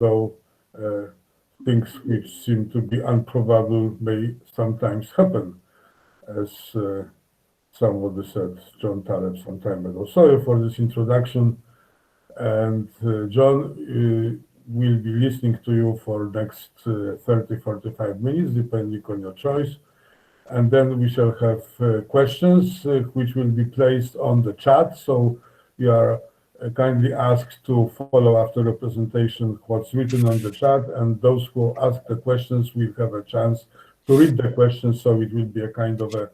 though things which seem to be improbable may sometimes happen, as somebody said, John Taleb, some time ago. Sorry for this introduction. And John will be listening to you for next 30-45 minutes, depending on your choice. And then we shall have questions which will be placed on the chat. So you are kindly asked to follow after the presentation what's written on the chat, and those who ask the questions will have a chance to read the questions. So it will be a kind of a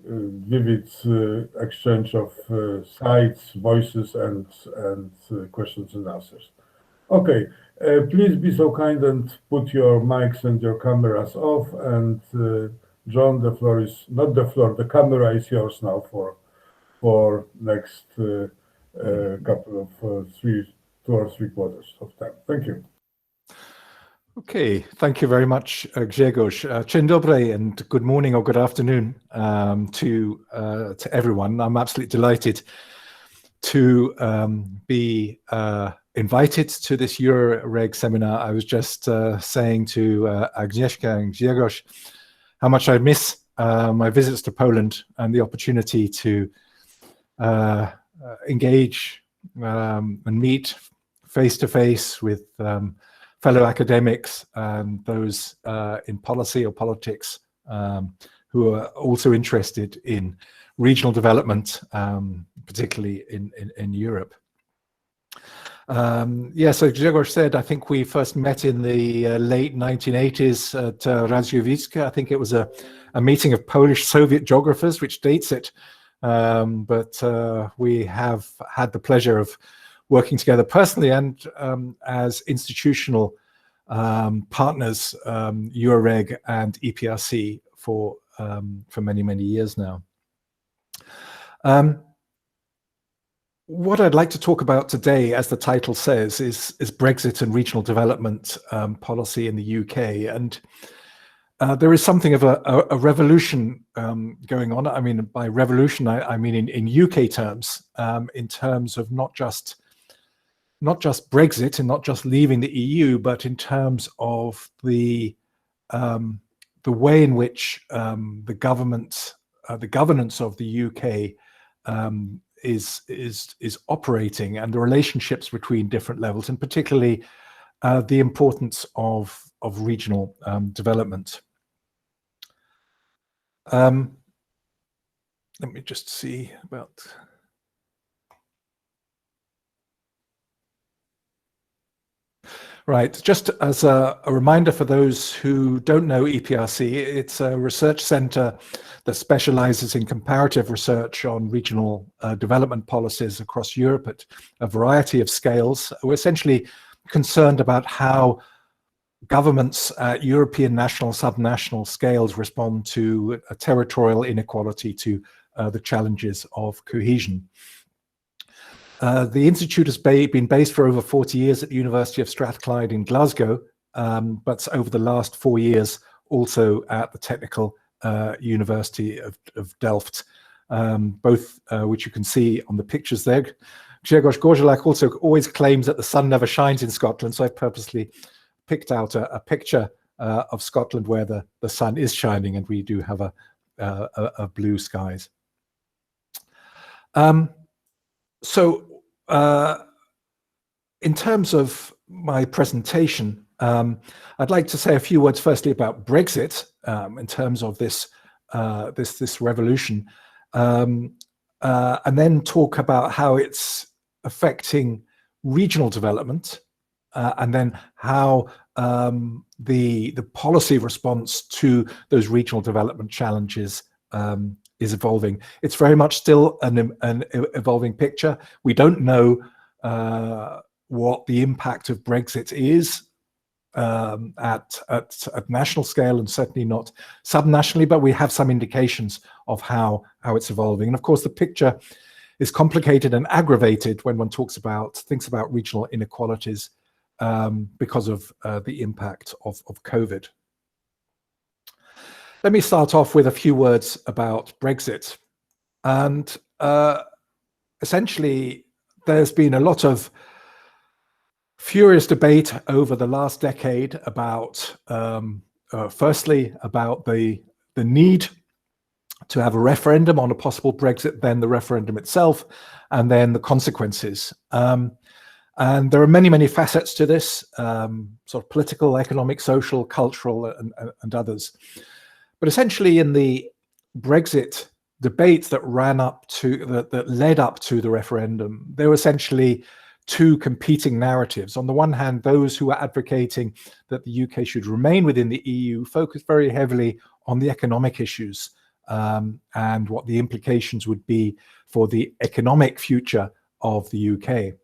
vivid exchange of sights, voices, and questions and answers. Okay, please be so kind and put your mics and your cameras off. And John, the floor is not the floor. The camera is yours now for next couple of 2 or 3 quarters of time. Thank you. Okay, thank you very much, Grzegorz. Dzień dobry and good morning or good afternoon to everyone. I'm absolutely delighted to be invited to this EuroReg seminar. I was just saying to Agnieszka and Grzegorz how much I miss my visits to Poland and the opportunity to engage and meet face-to-face with fellow academics and those in policy or politics who are also interested in regional development, particularly in Europe. Yeah, so Grzegorz said, I think we first met in the late 1980s at Radziwiłłska. I think it was a meeting of Polish Soviet geographers, which dates it. But we have had the pleasure of working together personally and as institutional partners, EuroReg and EPRC for many, many years now. What I'd like to talk about today, as the title says, is Brexit and regional development policy in the UK. And there is something of a revolution going on. I mean, by revolution, I mean in UK terms, in terms of not just Brexit and not just leaving the EU, but in terms of the way in which the governance of the UK is operating, and the relationships between different levels, and particularly the importance of regional development. Let me just see about. Right, just as a reminder for those who don't know EPRC, it's a research centre that specialises in comparative research on regional development policies across Europe at a variety of scales. We're essentially concerned about how governments at European national, subnational scales respond to a territorial inequality, to the challenges of cohesion. The Institute has been based for over 40 years at the University of Strathclyde in Glasgow, but over the last 4 years also at the Technical University of Delft, both which you can see on the pictures there. Grzegorz Gorzelak also always claims that the sun never shines in Scotland, so I purposely picked out a picture of Scotland where the sun is shining, and we do have a blue skies. So in terms of my presentation, I'd like to say a few words firstly about Brexit in terms of this revolution, and then talk about how it's affecting regional development, and then how the policy response to those regional development challenges is evolving. It's very much still an evolving picture. We don't know what the impact of Brexit is at national scale, and certainly not subnationally, but we have some indications of how it's evolving. And of course, the picture is complicated and aggravated when one thinks about regional inequalities because of the impact of COVID. Let me start off with a few words about Brexit. And essentially, there's been a lot of furious debate over the last decade about, firstly, about the need to have a referendum on a possible Brexit, then the referendum itself, and then the consequences. And there are many, many facets to this, sort of political, economic, social, cultural, and others. But essentially, in the Brexit debates that led up to the referendum, there were essentially two competing narratives. On the one hand, those who were advocating that the UK should remain within the EU focused very heavily on the economic issues and what the implications would be for the economic future of the UK.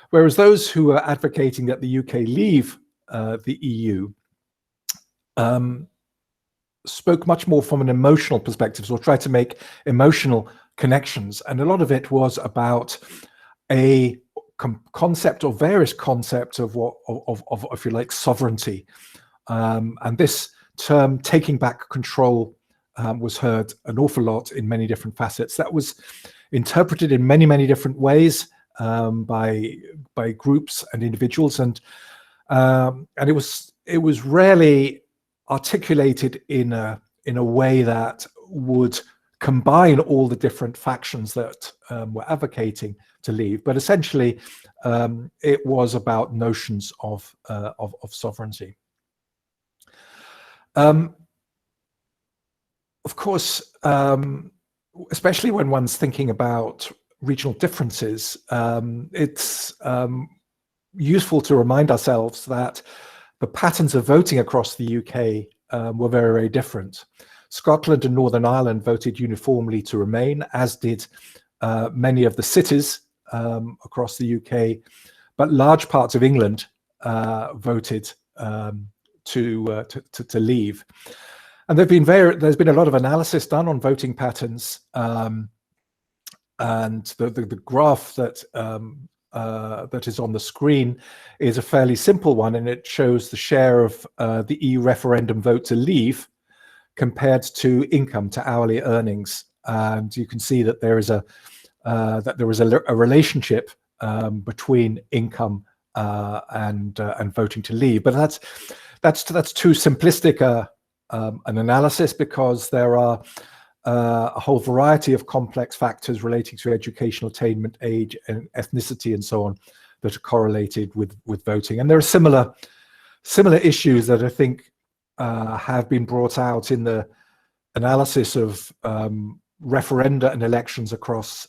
Whereas those who are advocating that the UK leave the EU spoke much more from an emotional perspective, or tried to make emotional connections. And a lot of it was about a concept, or various concepts of what, of if you like, sovereignty. And this term, taking back control, was heard an awful lot in many different facets. That was interpreted in many, many different ways by groups and individuals, and it was rarely articulated in a way that would combine all the different factions that were advocating to leave. But essentially, it was about notions of sovereignty. Of course, especially when one's thinking about regional differences, it's useful to remind ourselves that the patterns of voting across the UK were very, very different. Scotland and Northern Ireland voted uniformly to remain, as did many of the cities across the UK, but large parts of England voted to leave. And there's been a lot of analysis done on voting patterns, and the graph that that is on the screen is a fairly simple one, and it shows the share of the EU referendum vote to leave compared to income, to hourly earnings. And you can see that there is a relationship between income and voting to leave. But that's too simplistic an analysis, because there are a whole variety of complex factors relating to educational attainment, age, and ethnicity, and so on, that are correlated with voting. And there are similar issues that I think have been brought out in the analysis of referenda and elections across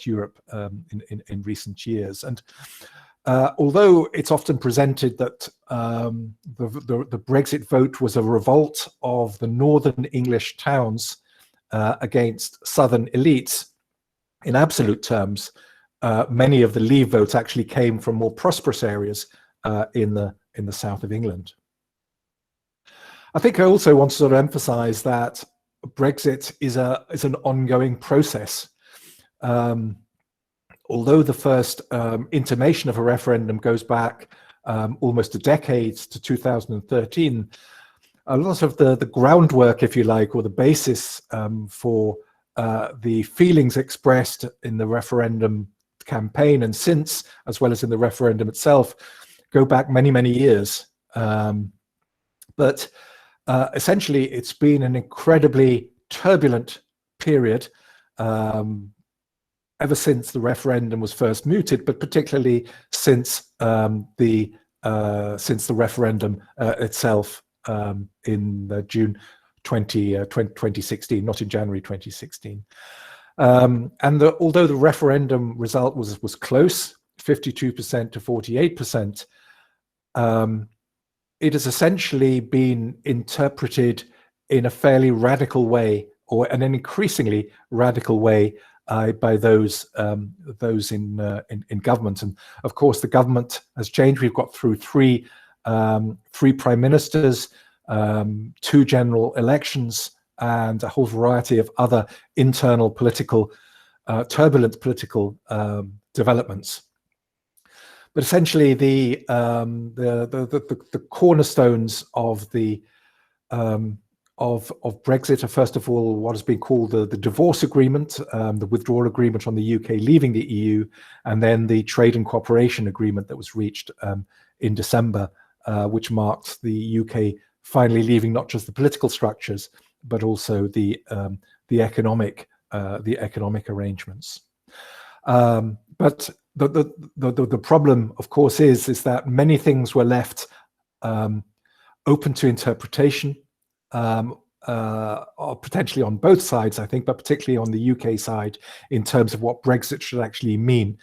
Europe in recent years. And although it's often presented that the Brexit vote was a revolt of the northern English towns against southern elites, in absolute terms, many of the Leave votes actually came from more prosperous areas in the south of England. I think I also want to sort of emphasize that Brexit is an ongoing process. Although the first intimation of a referendum goes back almost a decade to 2013, a lot of the groundwork, if you like, or the basis for the feelings expressed in the referendum campaign and since, as well as in the referendum itself, go back many, many years. But essentially, it's been an incredibly turbulent period ever since the referendum was first mooted, but particularly since the referendum itself in June 2016, not in January 2016. And although the referendum result was close, 52% to 48%, it has essentially been interpreted in a fairly radical way, or an increasingly radical way, by those in government. And of course, the government has changed. We've got through three prime ministers, 2 general elections, and a whole variety of other internal political, turbulent political developments. But essentially, the cornerstones of the Brexit are, first of all, what has been called the divorce agreement, the withdrawal agreement on the UK leaving the EU, and then the trade and cooperation agreement that was reached in December, which marked the UK finally leaving not just the political structures, but also the economic arrangements. But the problem, of course, is that many things were left open to interpretation, or potentially on both sides, I think, but particularly on the UK side, in terms of what Brexit should actually mean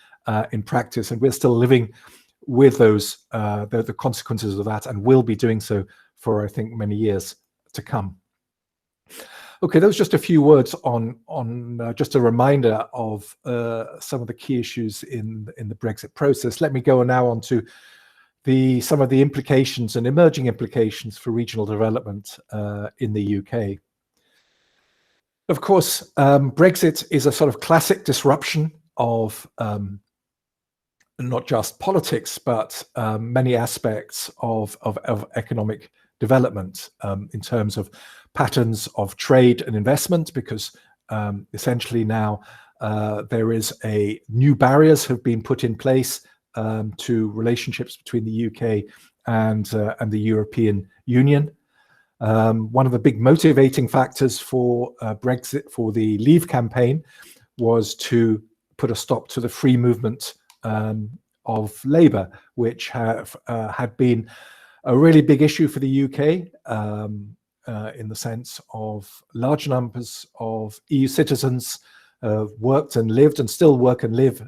in practice. And we're still living with those the consequences of that, and will be doing so for, I think, many years to come. Okay, those are just a few words on just a reminder of some of the key issues in the Brexit process. Let me go now on to some of the implications and emerging implications for regional development in the UK. Of course, Brexit is a sort of classic disruption of not just politics, but many aspects of economic development in terms of patterns of trade and investment, because essentially now there is new barriers have been put in place to relationships between the UK and the European Union. One of the big motivating factors for Brexit, for the Leave campaign, was to put a stop to the free movement of labour, which had been a really big issue for the UK in the sense of large numbers of EU citizens worked and lived and still work and live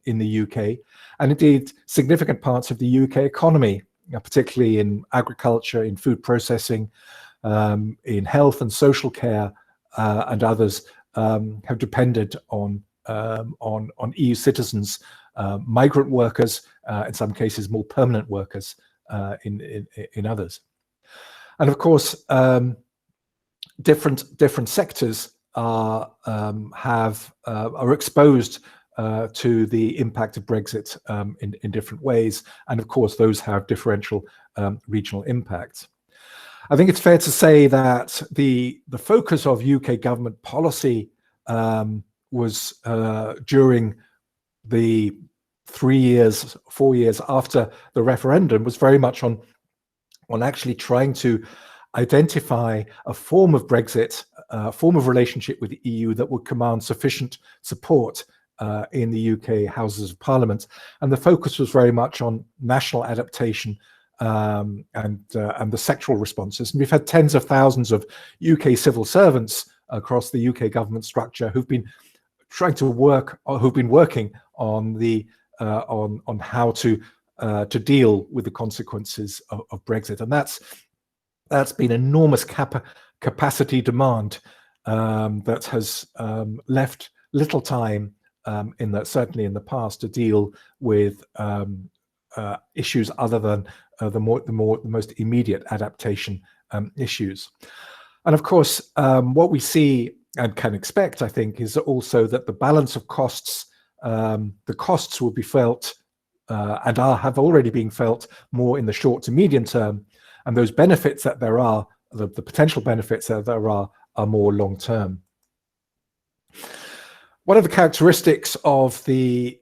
in the UK, and indeed significant parts of the UK economy, particularly in agriculture, in food processing, in health and social care, and others, have depended on EU citizens, migrant workers, in some cases more permanent workers, in others. And of course, different sectors are exposed to the impact of Brexit in different ways, and of course those have differential regional impacts. I think it's fair to say that the focus of UK government policy was during the 4 years after the referendum, was very much on actually trying to identify a form of Brexit, a form of relationship with the EU that would command sufficient support in the UK Houses of Parliament. And the focus was very much on national adaptation and the sectoral responses. And we've had tens of thousands of UK civil servants across the UK government structure who've been trying to work, or who've been working on on how to deal with the consequences of Brexit. And that's been enormous capacity demand that has left little time certainly in the past to deal with issues other than the most immediate adaptation issues. And of course, what we see and can expect, I think, is also that the balance of costs, the costs will be felt and have already been felt more in the short to medium term, and those benefits that there are, the potential benefits that there are more long term. One of the characteristics of the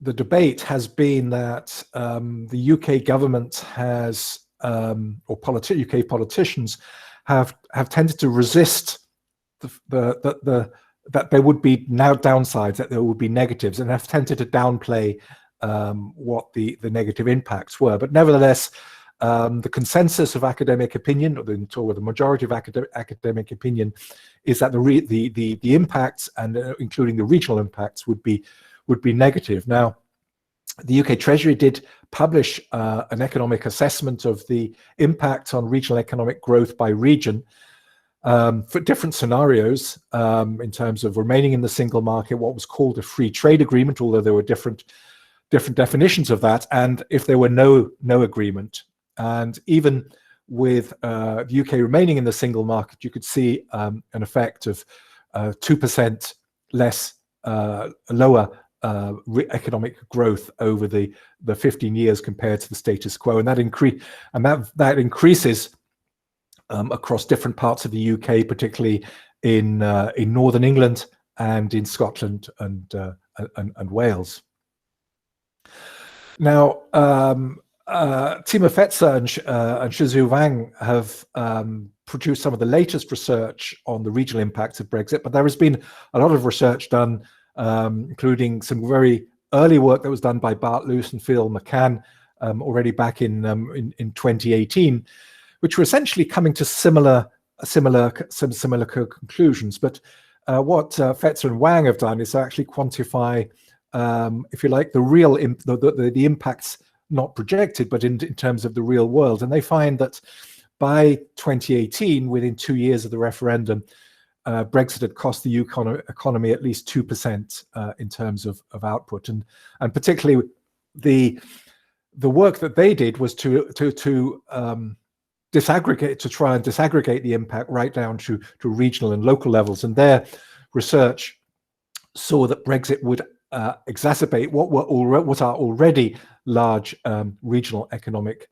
debate has been that the UK government has, UK politicians have tended to resist that there would be now downsides, that there would be negatives, and have tended to downplay what the negative impacts were. But nevertheless, the consensus of academic opinion, or the majority of academic opinion, is that the impacts, and including the regional impacts, would be negative. Now, the UK Treasury did publish an economic assessment of the impact on regional economic growth by region for different scenarios in terms of remaining in the single market, what was called a free trade agreement, although there were different definitions of that, and if there were no agreement. And even with the UK remaining in the single market, you could see an effect of 2% lower economic growth over the 15 years compared to the status quo, and that increases across different parts of the UK, particularly in Northern England and in Scotland and Wales. Now, Timo Fetzer and Shizu Wang have produced some of the latest research on the regional impacts of Brexit, but there has been a lot of research done, including some very early work that was done by Bachtler and Phil McCann already back in 2018, which were essentially coming to similar conclusions. But what Fetzer and Wang have done is to actually quantify, if you like, the real the impacts not projected, but in terms of the real world. And they find that by 2018, within 2 years of the referendum, Brexit had cost the economy at least 2% in terms of output, and particularly the work that they did was to disaggregate, to try and disaggregate the impact right down to regional and local levels. And their research saw that Brexit would exacerbate what are already large regional economic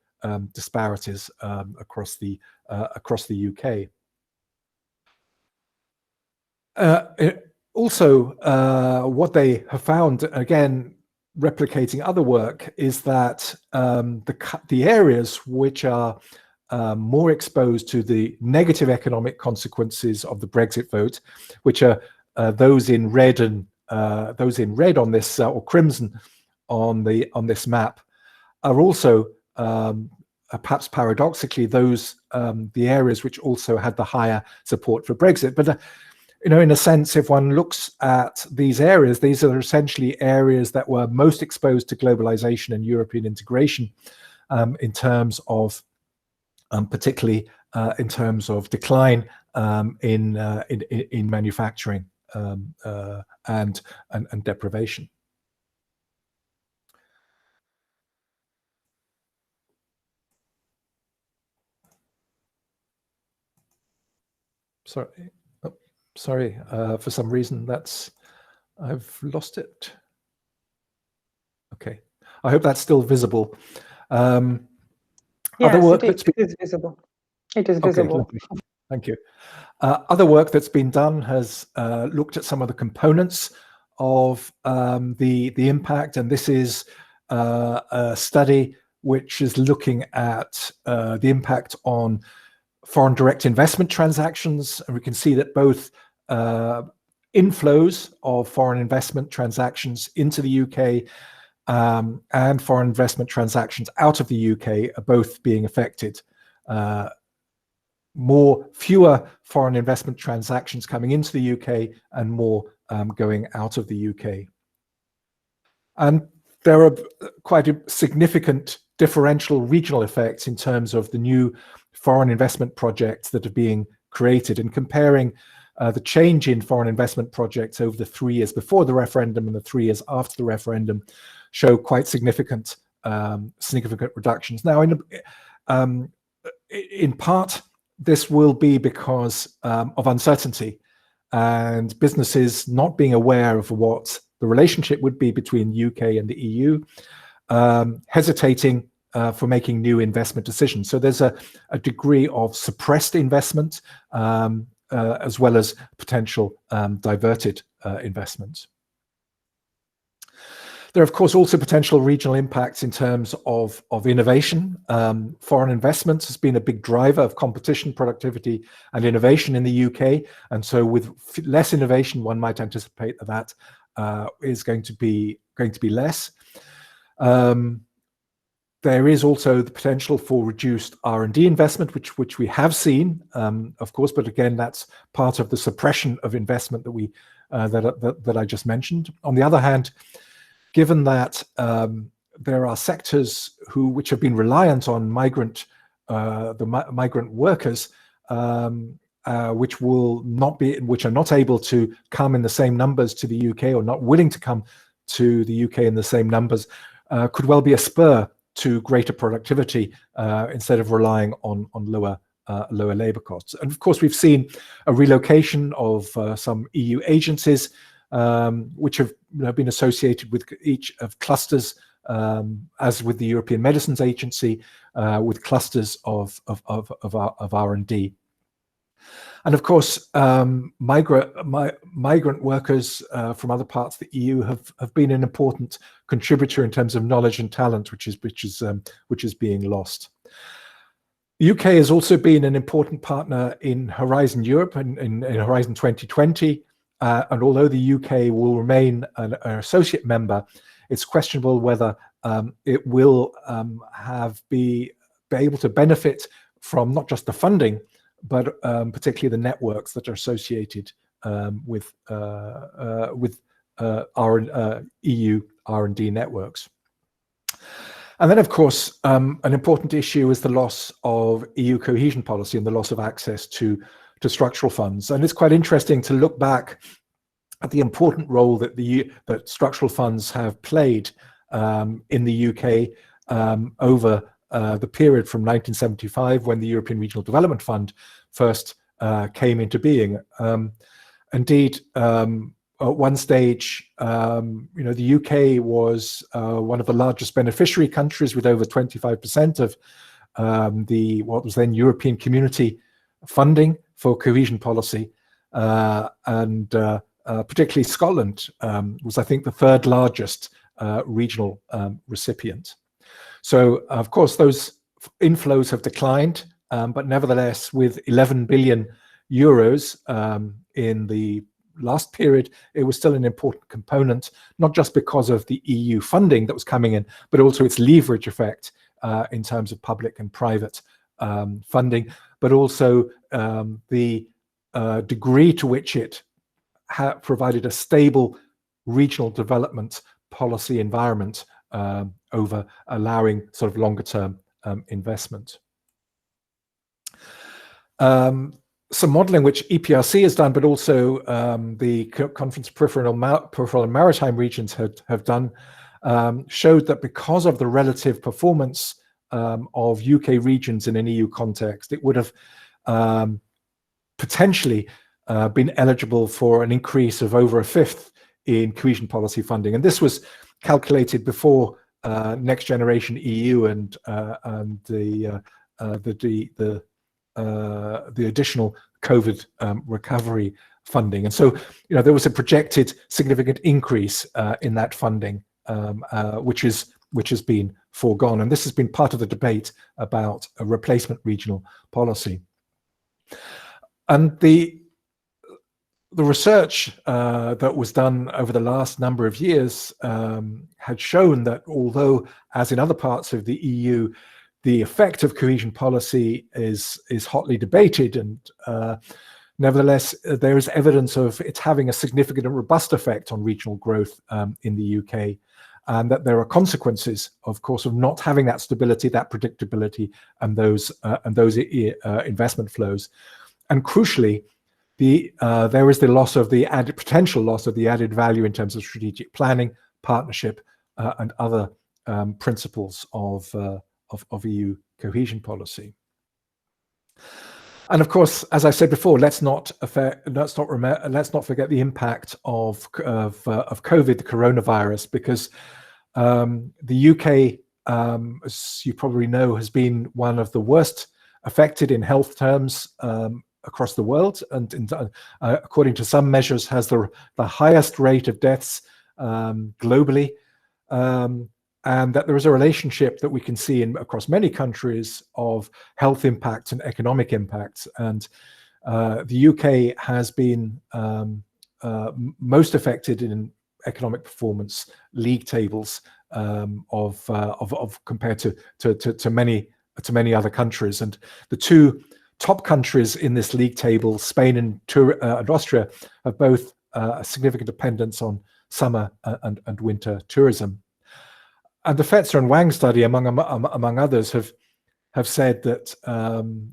disparities across the UK. Also, what they have found, again, replicating other work, is that the areas which are more exposed to the negative economic consequences of the Brexit vote, which are those in red and those in red on this or crimson on this map, are also perhaps paradoxically those the areas which also had the higher support for Brexit. But in a sense, if one looks at these areas, these are essentially areas that were most exposed to globalization and European integration, in terms of particularly in terms of decline in manufacturing and deprivation. Sorry, for some reason I've lost it. Okay, I hope that's still visible. Yes, it is visible. It is visible. Okay, thank you. Other work that's been done has looked at some of the components of the impact, and this is a study which is looking at the impact on foreign direct investment transactions, and we can see that both inflows of foreign investment transactions into the UK and foreign investment transactions out of the UK are both being affected. Fewer foreign investment transactions coming into the UK and more going out of the UK. And there are quite a significant differential regional effects in terms of the new foreign investment projects that are being created, and comparing the change in foreign investment projects over the 3 years before the referendum and the 3 years after the referendum show quite significant reductions. Now, in part, this will be because of uncertainty and businesses not being aware of what the relationship would be between the UK and the EU, hesitating for making new investment decisions. So there's a degree of suppressed investment as well as potential diverted investment. There are, of course, also potential regional impacts in terms of innovation. Foreign investments has been a big driver of competition, productivity, and innovation in the UK. And so with less innovation, one might anticipate that is going to be less. There is also the potential for reduced R&D investment, which we have seen, of course, but again, that's part of the suppression of investment that we that I just mentioned. On the other hand, given that there are sectors which have been reliant on migrant workers, which are not able to come in the same numbers to the UK, or not willing to come to the UK in the same numbers, could well be a spur to greater productivity instead of relying on lower labour costs. And of course, we've seen a relocation of some EU agencies, which have been associated with each of clusters as with the European Medicines Agency, with clusters of R&D. And of course, migrant workers from other parts of the EU have been an important contributor in terms of knowledge and talent, which is being lost. The UK has also been an important partner in Horizon Europe and in Horizon 2020. And although the UK will remain an associate member, it's questionable whether it will be able to benefit from not just the funding, but particularly the networks that are associated with our EU R&D networks. And then, of course, an important issue is the loss of EU cohesion policy and the loss of access to structural funds. And it's quite interesting to look back at the important role that that structural funds have played in the UK over the period from 1975, when the European Regional Development Fund first came into being. Indeed, at one stage, the UK was one of the largest beneficiary countries, with over 25% of what was then European Community funding for cohesion policy, and particularly Scotland was, I think, the third largest regional recipient. So, of course, those inflows have declined, but nevertheless, with 11 billion euros in the last period, it was still an important component, not just because of the EU funding that was coming in, but also its leverage effect in terms of public and private funding, but also the degree to which it provided a stable regional development policy environment over allowing sort of longer term investment. Some modeling which EPRC has done, but also the Conference of Peripheral and Maritime Regions have done, showed that because of the relative performance of UK regions in an EU context, it would have potentially been eligible for an increase of over a fifth in cohesion policy funding. And this was calculated before Next Generation EU and the additional COVID recovery funding. And so, there was a projected significant increase in that funding, which has been foregone. And this has been part of the debate about a replacement regional policy. And the research that was done over the last number of years had shown that although, as in other parts of the EU, the effect of cohesion policy is hotly debated, and nevertheless, there is evidence of it having a significant and robust effect on regional growth in the UK, and that there are consequences, of course, of not having that stability, that predictability, and those investment flows. And crucially, there is the loss of the potential loss of the added value in terms of strategic planning, partnership, and other principles of EU cohesion policy. And of course, as I said before, let's not forget the impact of COVID, the coronavirus, because the UK, as you probably know, has been one of the worst affected in health terms across the world, and according to some measures, has the highest rate of deaths globally. And that there is a relationship that we can see across many countries of health impacts and economic impacts. And the UK has been most affected in economic performance league tables compared to many other countries. And the two top countries in this league table, Spain and Austria, have both a significant dependence on summer and winter tourism. And the Fetzer and Wang study, among others, have said that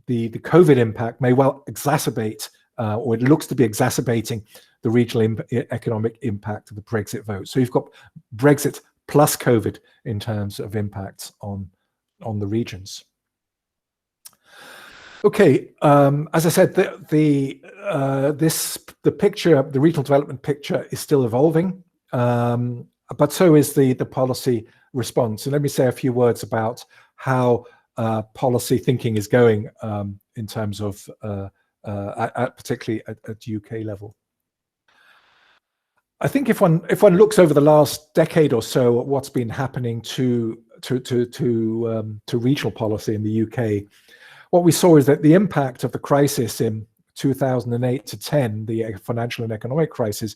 the COVID impact may well exacerbate, or it looks to be exacerbating, the regional economic impact of the Brexit vote. So you've got Brexit plus COVID in terms of impacts on the regions. Okay, as I said, the picture, the regional development picture, is still evolving, but so is the policy response. And let me say a few words about how policy thinking is going in terms of particularly at UK level. I think if one looks over the last decade or so at what's been happening to regional policy in the UK, what we saw is that the impact of the crisis in 2008 to 10, the financial and economic crisis,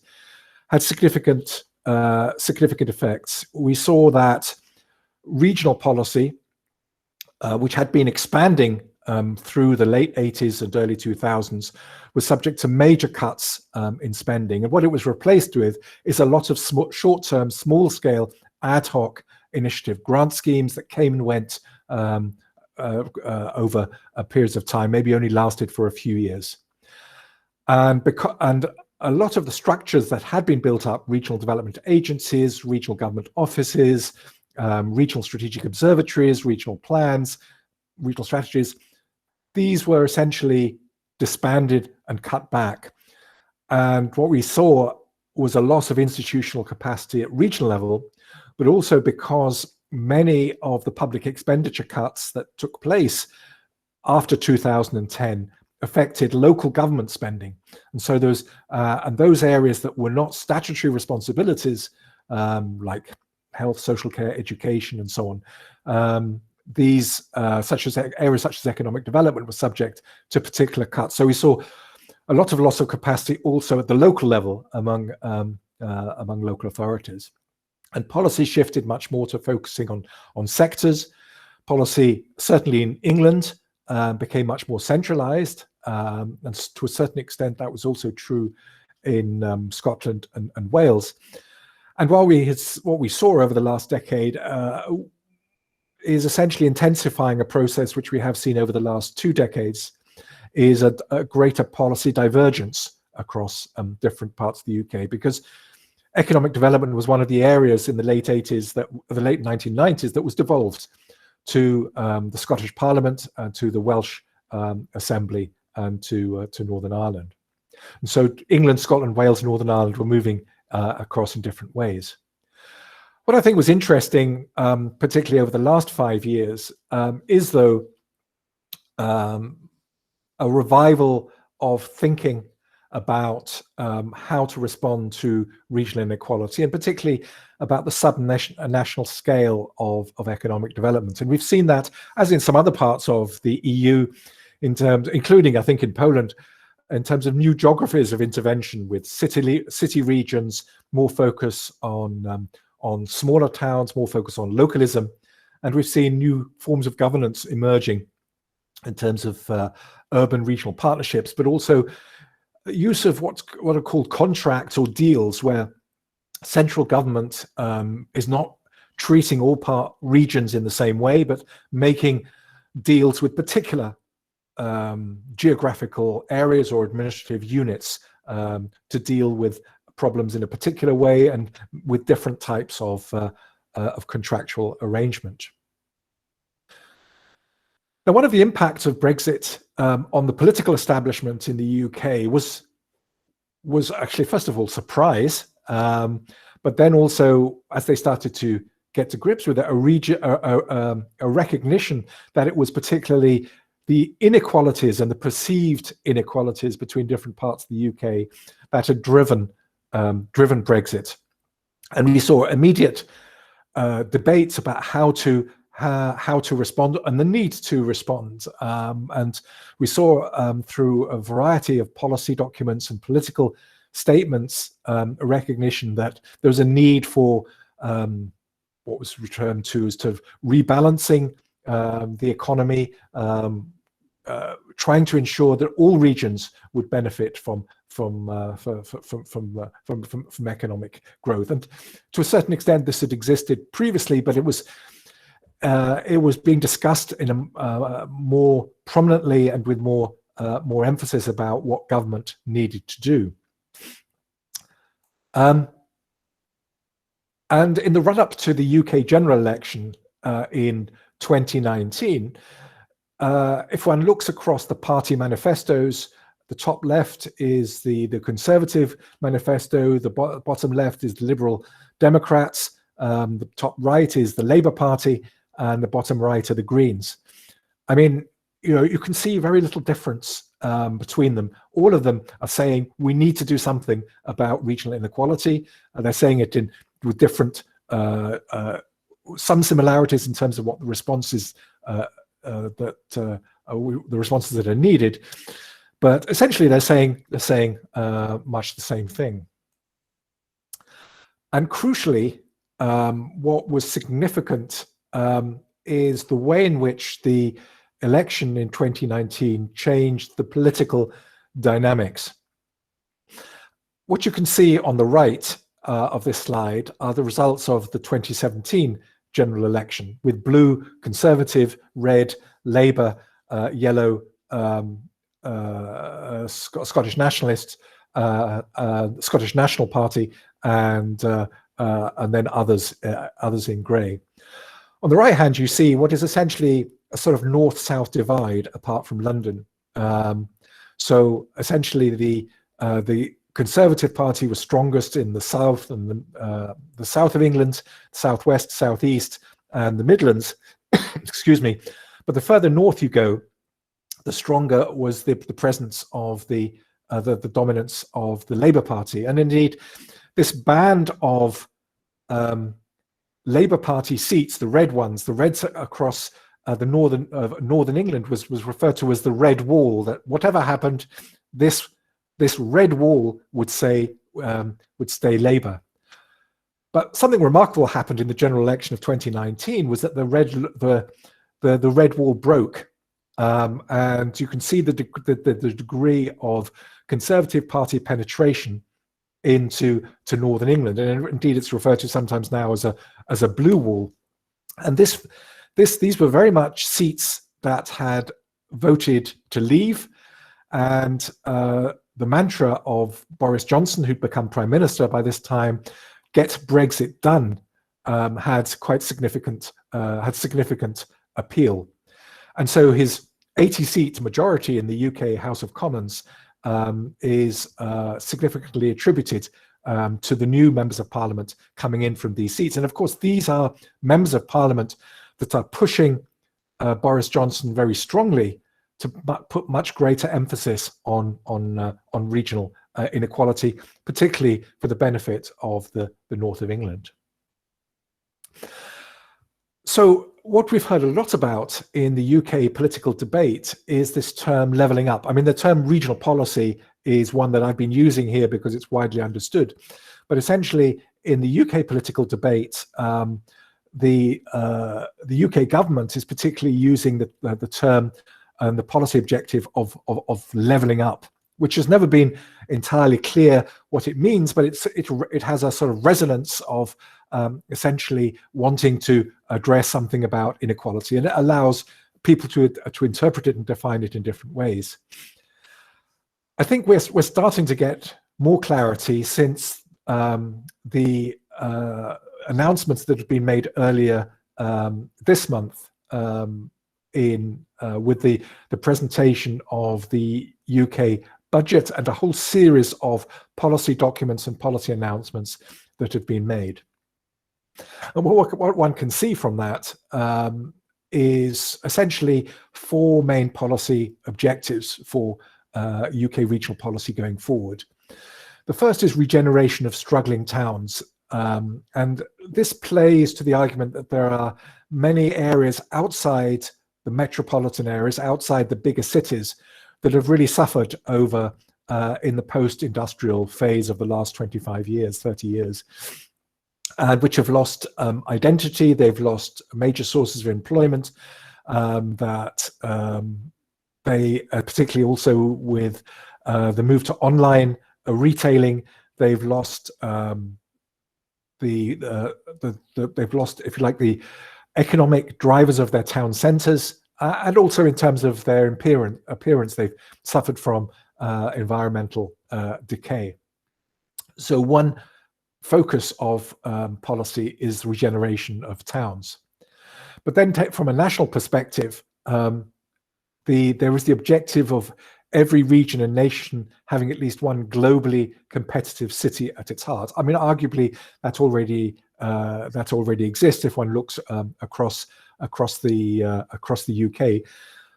had significant effects. We saw that regional policy, which had been expanding through the late 80s and early 2000s, was subject to major cuts in spending. And what it was replaced with is a lot of short-term, small-scale, ad hoc initiative grant schemes that came and went over periods of time, maybe only lasted for a few years. And a lot of the structures that had been built up, regional development agencies, regional government offices, regional strategic observatories, regional plans, regional strategies, these were essentially disbanded and cut back. And what we saw was a loss of institutional capacity at regional level, but also because many of the public expenditure cuts that took place after 2010 affected local government spending. And so those areas that were not statutory responsibilities, like health, social care, education, and so on, these areas such as economic development were subject to particular cuts. So we saw a lot of loss of capacity also at the local level among local authorities. And policy shifted much more to focusing on sectors. Policy, certainly in England, became much more centralized, and to a certain extent that was also true in Scotland and Wales. And what we saw over the last decade is essentially intensifying a process which we have seen over the last 2 decades, is a greater policy divergence across different parts of the UK, because economic development was one of the areas in the late 1990s that was devolved to the Scottish Parliament and to the Welsh Assembly and to Northern Ireland. And so England, Scotland, Wales, Northern Ireland were moving across in different ways. What I think was interesting, particularly over the last 5 years, is though a revival of thinking about how to respond to regional inequality, and particularly about the subnational scale of economic development. And we've seen that, as in some other parts of the EU, including I think in Poland, in terms of new geographies of intervention, with city regions, more focus on smaller towns, more focus on localism. And we've seen new forms of governance emerging in terms of urban regional partnerships, but also use of what are called contracts or deals, where central government is not treating all regions in the same way, but making deals with particular geographical areas or administrative units to deal with problems in a particular way and with different types of contractual arrangement. Now, one of the impacts of Brexit on the political establishment in the UK was actually, first of all, surprise, but then also, as they started to get to grips with it, a recognition that it was particularly the inequalities and the perceived inequalities between different parts of the UK that had driven Brexit. And we saw immediate debates about how to respond and the need to respond. And we saw through a variety of policy documents and political statements a recognition that there was a need for what was referred to as rebalancing the economy, trying to ensure that all regions would benefit from economic growth. And to a certain extent, this had existed previously, but it was being discussed in a more prominently and with more emphasis about what government needed to do. And in the run-up to the UK general election in 2019, if one looks across the party manifestos, the top left is the Conservative manifesto, the bottom left is the Liberal Democrats, The top right is the Labour Party, and the bottom right are the Greens. I mean, you can see very little difference between them. All of them are saying we need to do something about regional inequality. They're saying it with different, some similarities in terms of what the responses the responses that are needed, but essentially they're saying much the same thing. And crucially, what was significant is the way in which the election in 2019 changed the political dynamics. What you can see on the right of this slide are the results of the 2017 general election, with blue Conservative, red Labour, yellow Scottish Nationalists, Scottish National Party, and then others in grey. On the right hand, you see what is essentially a sort of north-south divide apart from London. So essentially, the Conservative Party was strongest in the south and the south of England, southwest, southeast, and the Midlands. Excuse me. But the further north you go, the stronger was the presence of the dominance of the Labour Party. And indeed, this band of Labour Party seats, the red ones, the reds across the northern England was referred to as the red wall. That whatever happened, this red wall would stay Labour. But something remarkable happened in the general election of 2019 was that the red wall broke, and you can see the degree of Conservative Party penetration into Northern England, and indeed it's referred to sometimes now as a blue wall. And these were very much seats that had voted to leave, and the mantra of Boris Johnson, who'd become Prime Minister by this time, "Get Brexit done," had significant appeal. And so his 80-seat majority in the UK House of Commons is significantly attributed to the new members of Parliament coming in from these seats. And of course, these are members of Parliament that are pushing Boris Johnson very strongly to put much greater emphasis on regional inequality, particularly for the benefit of the north of England. So what we've heard a lot about in the UK political debate is this term levelling up. I mean, the term regional policy is one that I've been using here because it's widely understood. But essentially, in the UK political debate, the UK government is particularly using the term and the policy objective of levelling up, which has never been entirely clear what it means, but it has a sort of resonance of essentially wanting to address something about inequality, and it allows people to interpret it and define it in different ways. I think we're starting to get more clarity since the announcements that have been made earlier this month with the presentation of the UK budget and a whole series of policy documents and policy announcements that have been made. And what one can see from that is essentially four main policy objectives for UK regional policy going forward. The first is regeneration of struggling towns. And this plays to the argument that there are many areas outside the metropolitan areas, outside the bigger cities, that have really suffered over in the post-industrial phase of the last 25 years, 30 years, and which have lost identity. They've lost major sources of employment that they, particularly also with the move to online retailing, they've lost they've lost, if you like, the economic drivers of their town centres, and also in terms of their appearance, they've suffered from environmental decay. So one focus of policy is the regeneration of towns. But then from a national perspective, there is the objective of every region and nation having at least one globally competitive city at its heart. I mean, arguably, that's already that already exists if one looks across the UK.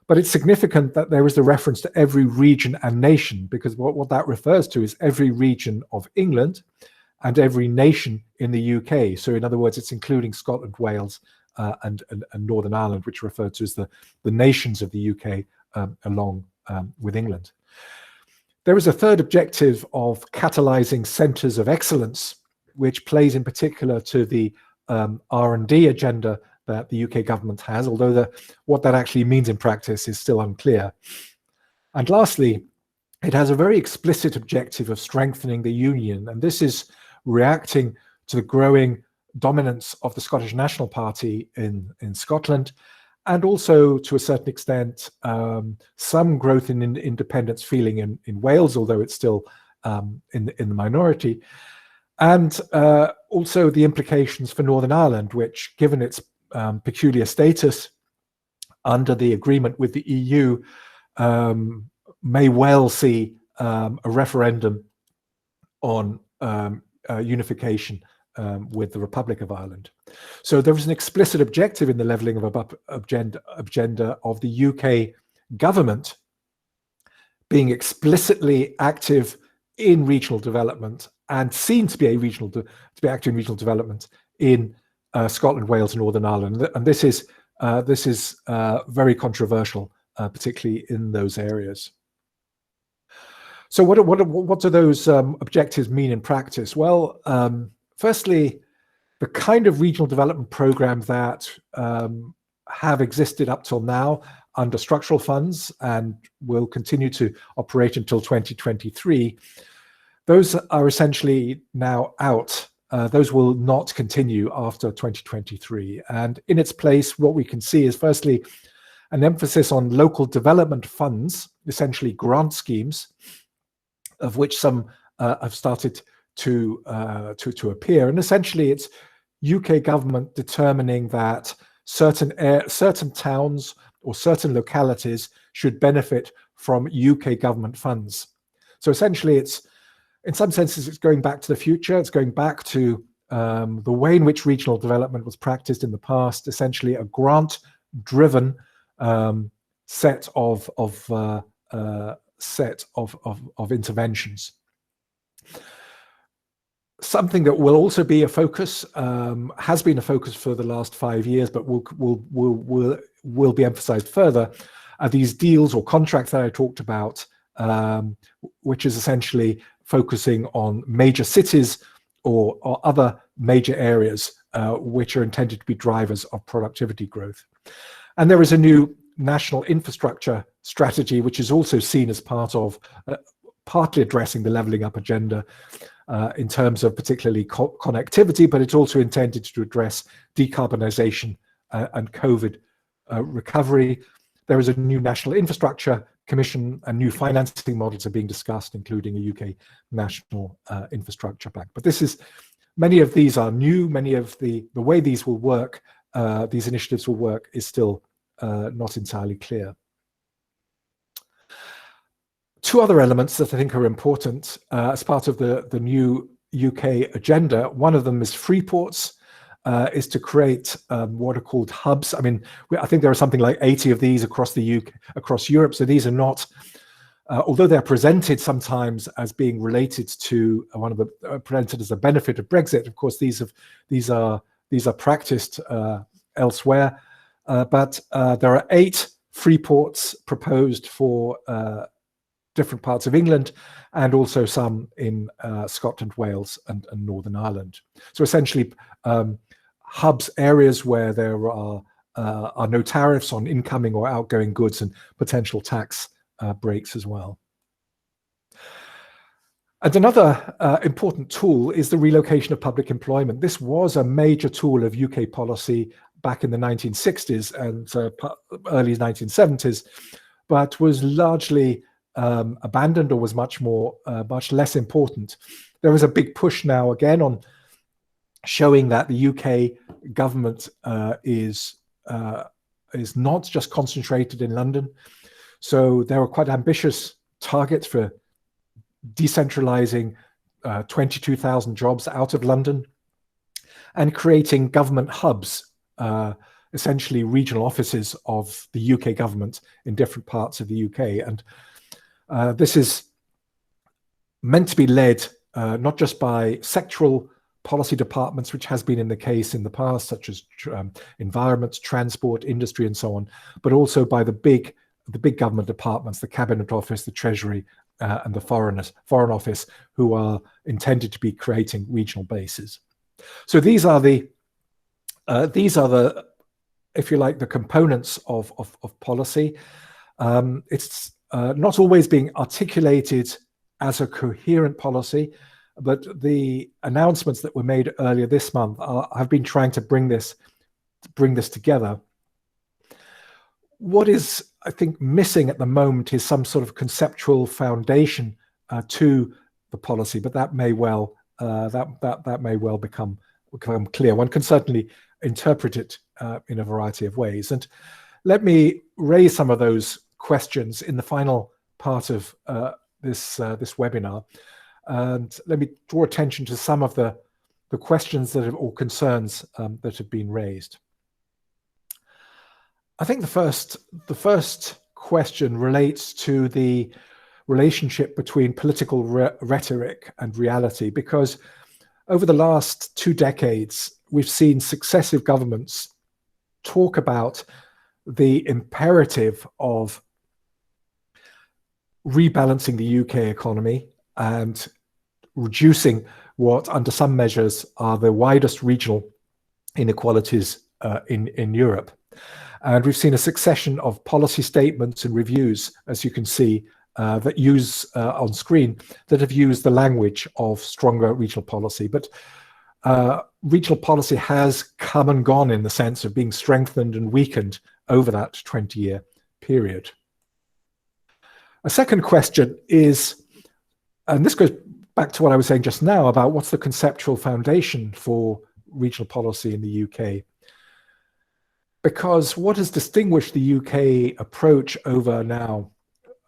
But it's significant that there is the reference to every region and nation, because what that refers to is every region of England and every nation in the UK. So in other words, it's including Scotland, Wales, and Northern Ireland, which are referred to as the nations of the UK along with England. There is a third objective of catalysing centres of excellence, which plays in particular to the R&D agenda that the UK government has, although what that actually means in practice is still unclear. And lastly, it has a very explicit objective of strengthening the union, and this is reacting to the growing dominance of the Scottish National Party in Scotland, and also to a certain extent some growth in independence feeling in Wales, although it's still in the minority, and also the implications for Northern Ireland, which, given its peculiar status under the agreement with the EU, may well see a referendum on unification with the Republic of Ireland. So there is an explicit objective in the levelling of agenda of the UK government being explicitly active in regional development and seen to be active in regional development in Scotland, Wales, and Northern Ireland, and this is very controversial, particularly in those areas. So, what do those objectives mean in practice? Well, firstly, the kind of regional development programs that have existed up till now under structural funds and will continue to operate until 2023, those are essentially now out. Those will not continue after 2023. And in its place, what we can see is firstly, an emphasis on local development funds, essentially grant schemes, of which some have started to appear. And essentially, it's UK government determining that certain towns or certain localities should benefit from UK government funds. So essentially, in some senses, it's going back to the future. It's going back to the way in which regional development was practiced in the past, essentially a grant-driven set of interventions. Something that will also be a focus, has been a focus for the last 5 years, but will be emphasized further, are these deals or contracts that I talked about, which is essentially focusing on major cities or other major areas which are intended to be drivers of productivity growth. And there is a new national infrastructure strategy, which is also seen as part of partly addressing the levelling up agenda in terms of particularly connectivity, but it's also intended to address decarbonisation and COVID recovery. There is a new national infrastructure commission and new financing models are being discussed, including a UK national infrastructure bank. But many of these are new. Many of the way these will work, these initiatives will work, is still not entirely clear. Two other elements that I think are important as part of the new UK agenda. One of them is free ports, is to create what are called hubs. I mean, I think there are something like 80 of these across the UK, across Europe. So these are not, although they're presented sometimes as being related to presented as a benefit of Brexit. Of course, these are practiced elsewhere. But there are 8 free ports proposed for different parts of England, and also some in Scotland, Wales, and Northern Ireland. So essentially, hubs, areas where there are no tariffs on incoming or outgoing goods, and potential tax breaks as well. And another important tool is the relocation of public employment. This was a major tool of UK policy back in the 1960s and early 1970s, but was largely abandoned, or was much less important. There is a big push now again on showing that the UK government is not just concentrated in London. So there are quite ambitious targets for decentralizing 22,000 jobs out of London, and creating government hubs, essentially regional offices of the UK government in different parts of the UK. And this is meant to be led not just by sectoral policy departments, which has been in the case in the past, such as environment, transport, industry, and so on, but also by the big government departments, the Cabinet Office, the Treasury, and the Foreign Office, who are intended to be creating regional bases. So these are the, if you like, the components of policy. It's not always being articulated as a coherent policy, but the announcements that were made earlier this month have been trying to bring this together. What is, I think, missing at the moment is some sort of conceptual foundation to the policy, but that may well become clear. One can certainly interpret it in a variety of ways. And let me raise some of those questions in the final part of this webinar. And let me draw attention to some of the questions that have, or concerns that have been raised. I think the first question relates to the relationship between political rhetoric and reality, because over the last 2 decades, we've seen successive governments talk about the imperative of rebalancing the UK economy and reducing what, under some measures, are the widest regional inequalities in Europe. And we've seen a succession of policy statements and reviews, as you can see, that use on screen, that have used the language of stronger regional policy. But regional policy has come and gone in the sense of being strengthened and weakened over that 20-year period. A second question is, and this goes back to what I was saying just now about what's the conceptual foundation for regional policy in the UK. Because what has distinguished the UK approach over now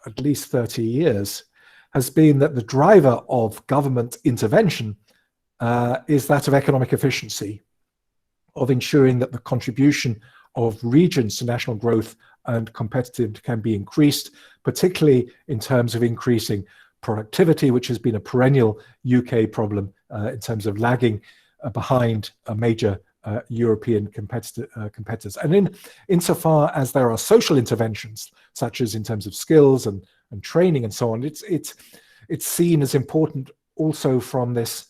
at least 30 years has been that the driver of government intervention is that of economic efficiency, of ensuring that the contribution of regions to national growth and competitiveness can be increased, particularly in terms of increasing productivity, which has been a perennial UK problem in terms of lagging behind a major European competitors. And insofar as there are social interventions, such as in terms of skills and training and so on, it's seen as important also from this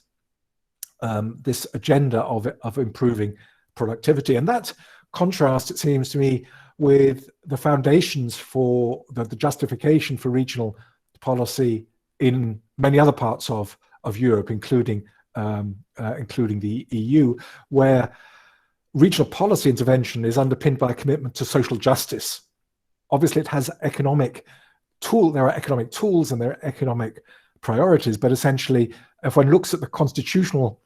this agenda of improving productivity. And that contrasts, it seems to me, with the foundations for the justification for regional policy in many other parts of Europe, including the EU, where regional policy intervention is underpinned by a commitment to social justice. Obviously, it has there are economic tools and there are economic priorities, but essentially, if one looks at the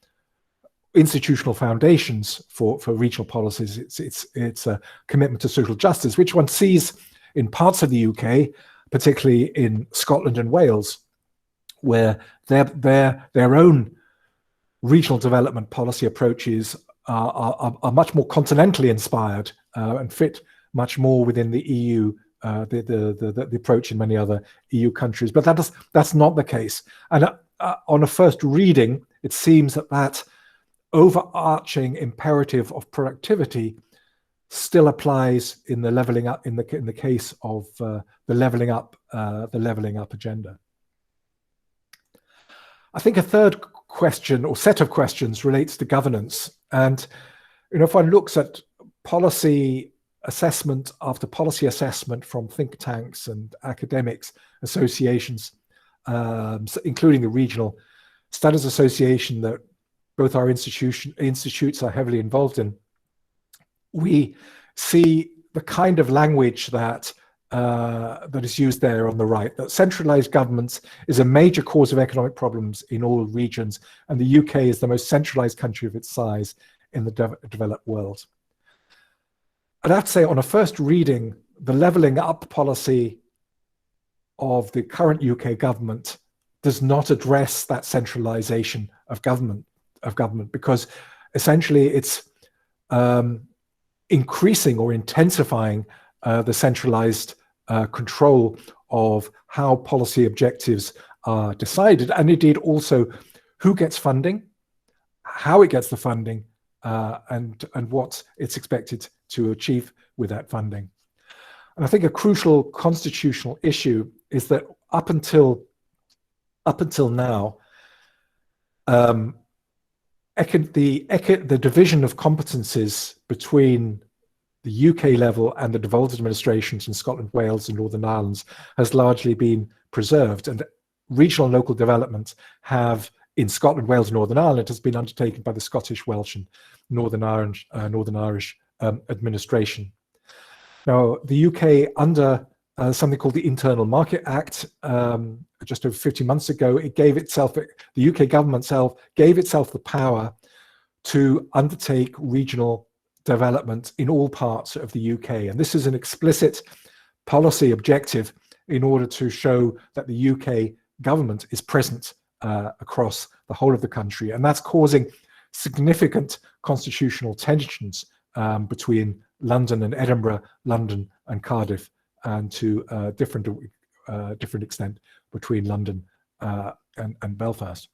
institutional foundations for regional policies, it's a commitment to social justice, which one sees in parts of the UK, particularly in Scotland and Wales, where their own regional development policy approaches are much more continentally inspired and fit much more within the EU, the approach in many other EU countries. But that's not the case. And on a first reading, it seems that overarching imperative of productivity still applies in the levelling up, in the case of the levelling up agenda. I think a third question or set of questions relates to governance. And if one looks at policy assessment after policy assessment from think tanks and academics, associations, including the Regional Studies Association that both our institutes are heavily involved in, we see the kind of language that is used there on the right, that centralized governments is a major cause of economic problems in all regions, and the UK is the most centralized country of its size in the developed world. I'd have to say, on a first reading, the levelling up policy of the current UK government does not address that centralization of government, because essentially it's increasing or intensifying the centralized control of how policy objectives are decided, and indeed also who gets funding, how it gets the funding, and what it's expected to achieve with that funding. And I think a crucial constitutional issue is that up until now, the division of competencies between the UK level and the devolved administrations in Scotland, Wales and Northern Ireland has largely been preserved, and regional and local development have, in Scotland, Wales and Northern Ireland, has been undertaken by the Scottish, Welsh and Northern Irish administration. Now, the UK, under something called the Internal Market Act, just over 50 months ago, it gave itself, the UK government itself gave itself the power to undertake regional development in all parts of the UK. And this is an explicit policy objective in order to show that the UK government is present across the whole of the country. And that's causing significant constitutional tensions between London and Edinburgh, London and Cardiff, and to a different extent between London and Belfast.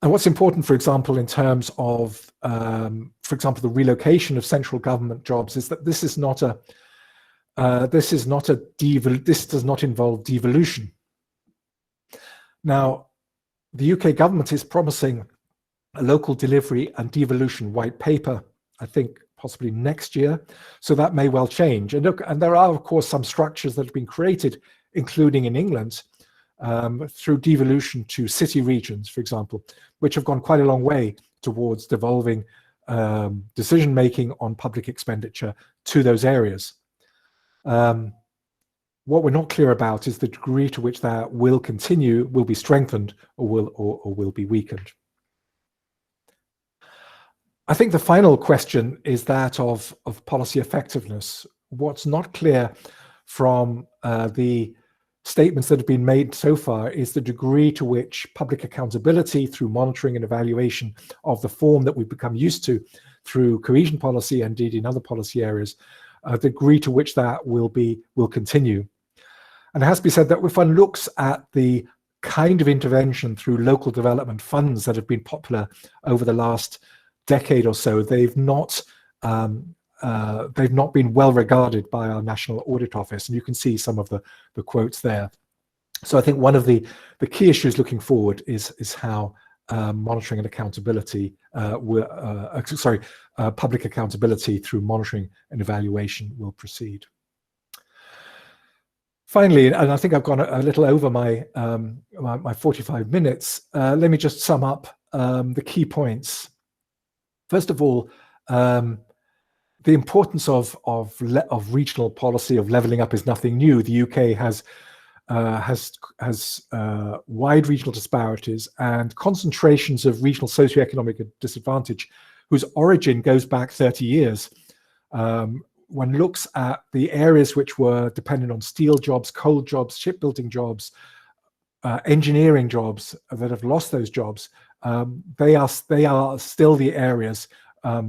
And what's important, for example, in terms of, for example, the relocation of central government jobs, is that this does not involve devolution. Now, the UK government is promising a local delivery and devolution white paper, I think possibly next year, so that may well change. And look, and there are of course some structures that have been created, including in England, through devolution to city regions, for example, which have gone quite a long way towards devolving decision-making on public expenditure to those areas. What we're not clear about is the degree to which that will continue, will be strengthened, or will be weakened. I think the final question is that of policy effectiveness. What's not clear from the statements that have been made so far is the degree to which public accountability through monitoring and evaluation of the form that we've become used to through cohesion policy and indeed in other policy areas, the degree to which that will continue. And it has to be said that if one looks at the kind of intervention through local development funds that have been popular over the last decade or so, they've not been well regarded by our National Audit Office, and you can see some of the quotes there. So I think one of the key issues looking forward is how monitoring and accountability, public accountability through monitoring and evaluation will proceed. Finally, and I think I've gone a little over my 45 minutes, let me just sum up the key points. First of all, the importance of regional policy, of levelling up, is nothing new. The UK has wide regional disparities and concentrations of regional socioeconomic disadvantage whose origin goes back 30 years. One looks at the areas which were dependent on steel jobs, coal jobs, shipbuilding jobs, engineering jobs that have lost those jobs. They are still the areas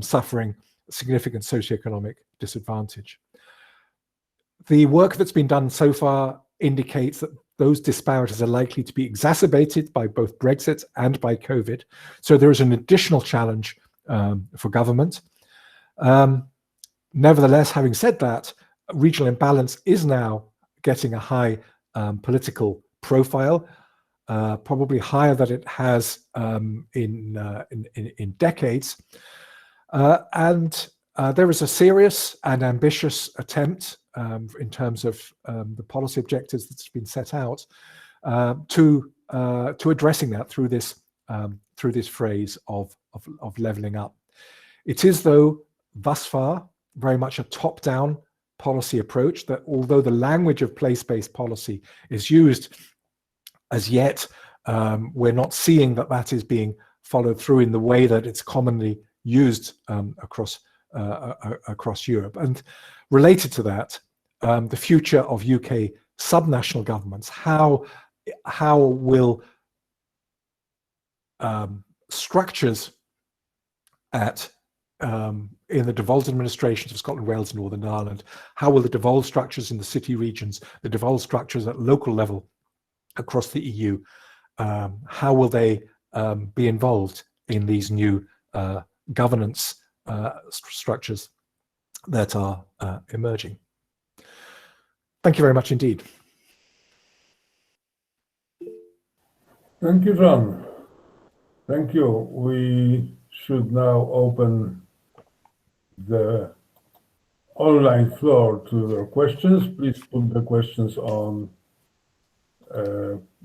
suffering significant socioeconomic disadvantage. The work that's been done so far indicates that those disparities are likely to be exacerbated by both Brexit and by COVID. So there is an additional challenge for government. Nevertheless, having said that, regional imbalance is now getting a high political profile, probably higher than it has in decades. And there is a serious and ambitious attempt in terms of the policy objectives that's been set out to addressing that through this phrase of levelling up. It is, though, thus far very much a top-down policy approach, that although the language of place-based policy is used, as yet we're not seeing that is being followed through in the way that it's commonly used across Europe. And related to that, the future of UK subnational governments, how will structures at in the devolved administrations of Scotland, Wales, and Northern Ireland? How will the devolved structures in the city regions, the devolved structures at local level across the EU, how will they be involved in these new governance structures that are emerging? Thank you very much indeed. Thank you, John. Thank you. We should now open the online floor to your questions. Please put the questions on.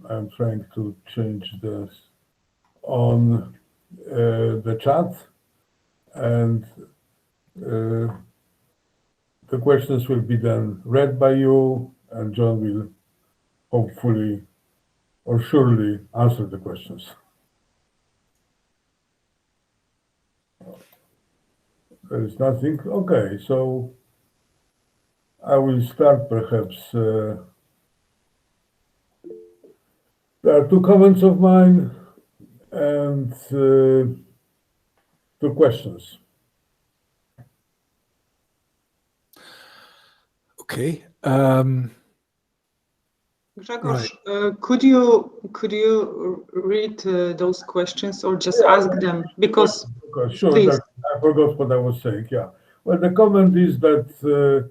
I'm trying to change this on the chat, and the questions will be then read by you, and John will hopefully or surely answer the questions. There is nothing. Okay, so I will start perhaps. There are two comments of mine and two questions. Okay. Grzegorz, could you read those questions or just ask them? Because sure, please. I forgot what I was saying. Yeah. Well, the comment is that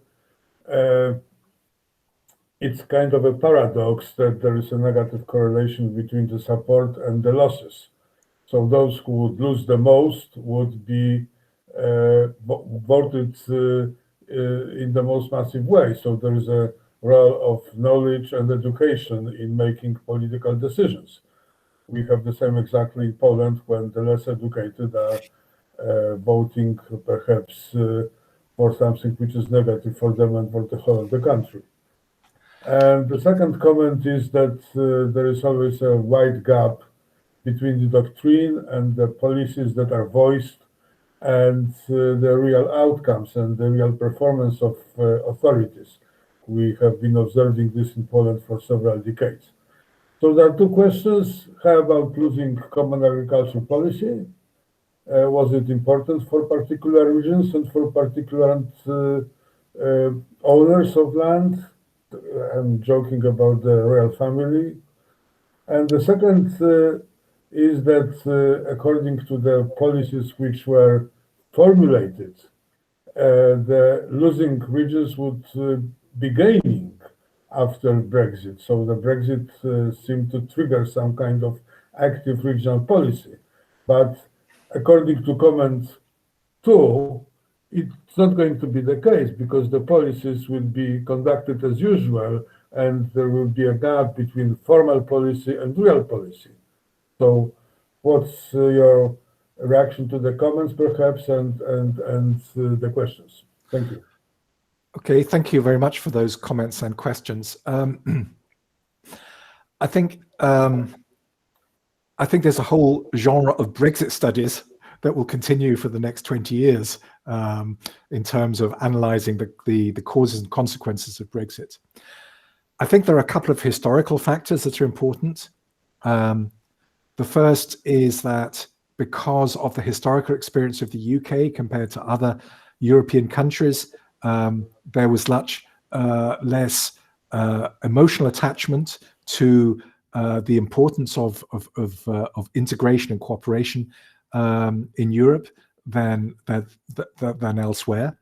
it's kind of a paradox that there is a negative correlation between the support and the losses. So those who would lose the most would be voted in the most massive way. So there is a role of knowledge and education in making political decisions. We have the same exactly in Poland, when the less educated are voting perhaps for something which is negative for them and for the whole of the country. And the second comment is that there is always a wide gap between the doctrine and the policies that are voiced and the real outcomes and the real performance of authorities. We have been observing this in Poland for several decades. So there are two questions. How about losing common agricultural policy? Was it important for particular regions and for particular owners of land? I'm joking about the royal family. And the second is that according to the policies which were formulated, the losing regions would be gaining after Brexit. So the Brexit seemed to trigger some kind of active regional policy. But according to comment 2, it's not going to be the case, because the policies will be conducted as usual, and there will be a gap between formal policy and real policy. So what's your reaction to the comments, perhaps, and the questions? Thank you. Okay, thank you very much for those comments and questions. I think there's a whole genre of Brexit studies that will continue for the next 20 years in terms of analyzing the causes and consequences of Brexit. I think there are a couple of historical factors that are important. The first is that because of the historical experience of the UK compared to other European countries, there was much less emotional attachment to the importance of integration and cooperation in Europe than elsewhere.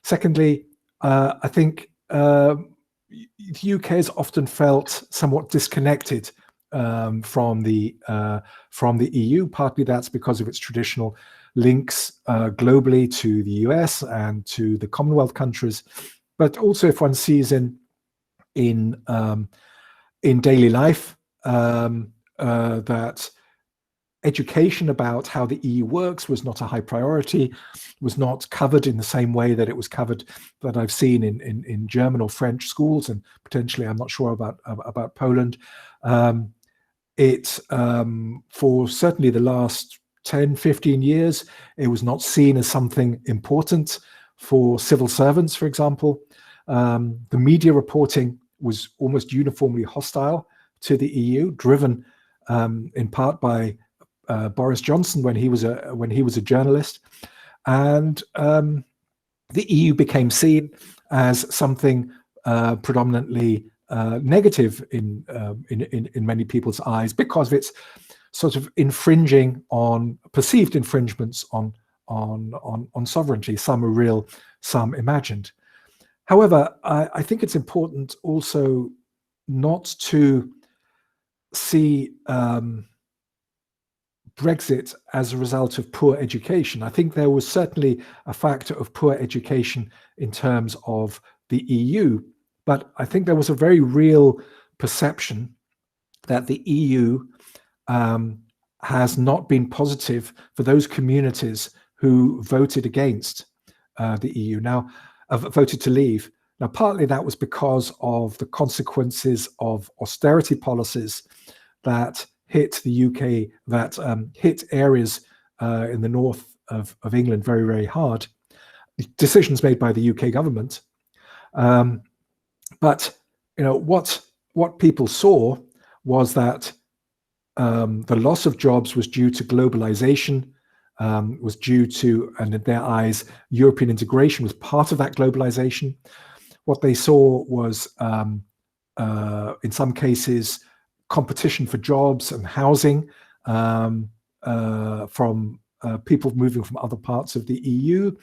Secondly, I think the UK has often felt somewhat disconnected from the EU. Partly that's because of its traditional links globally to the US and to the Commonwealth countries, but also if one sees in daily life that education about how the EU works was not a high priority, was not covered in the same way that it was covered, that I've seen in German or French schools, and potentially I'm not sure about Poland. For certainly the last 10, 15 years, it was not seen as something important for civil servants, for example. The media reporting was almost uniformly hostile to the EU, driven in part by Boris Johnson when he was a journalist, and the EU became seen as something predominantly negative in many people's eyes because of its sort of perceived infringements on sovereignty. Some are real, some imagined. However, I think it's important also not to see Brexit as a result of poor education. I think there was certainly a factor of poor education in terms of the EU, but I think there was a very real perception that the EU has not been positive for those communities who voted against the EU. Now, voted to leave. Now, partly that was because of the consequences of austerity policies that hit the UK, that hit areas in the north of England very, very hard. Decisions made by the UK government. But what people saw was that the loss of jobs was due to globalization, was due to, and in their eyes, European integration was part of that globalization. What they saw was, in some cases, competition for jobs and housing from people moving from other parts of the EU.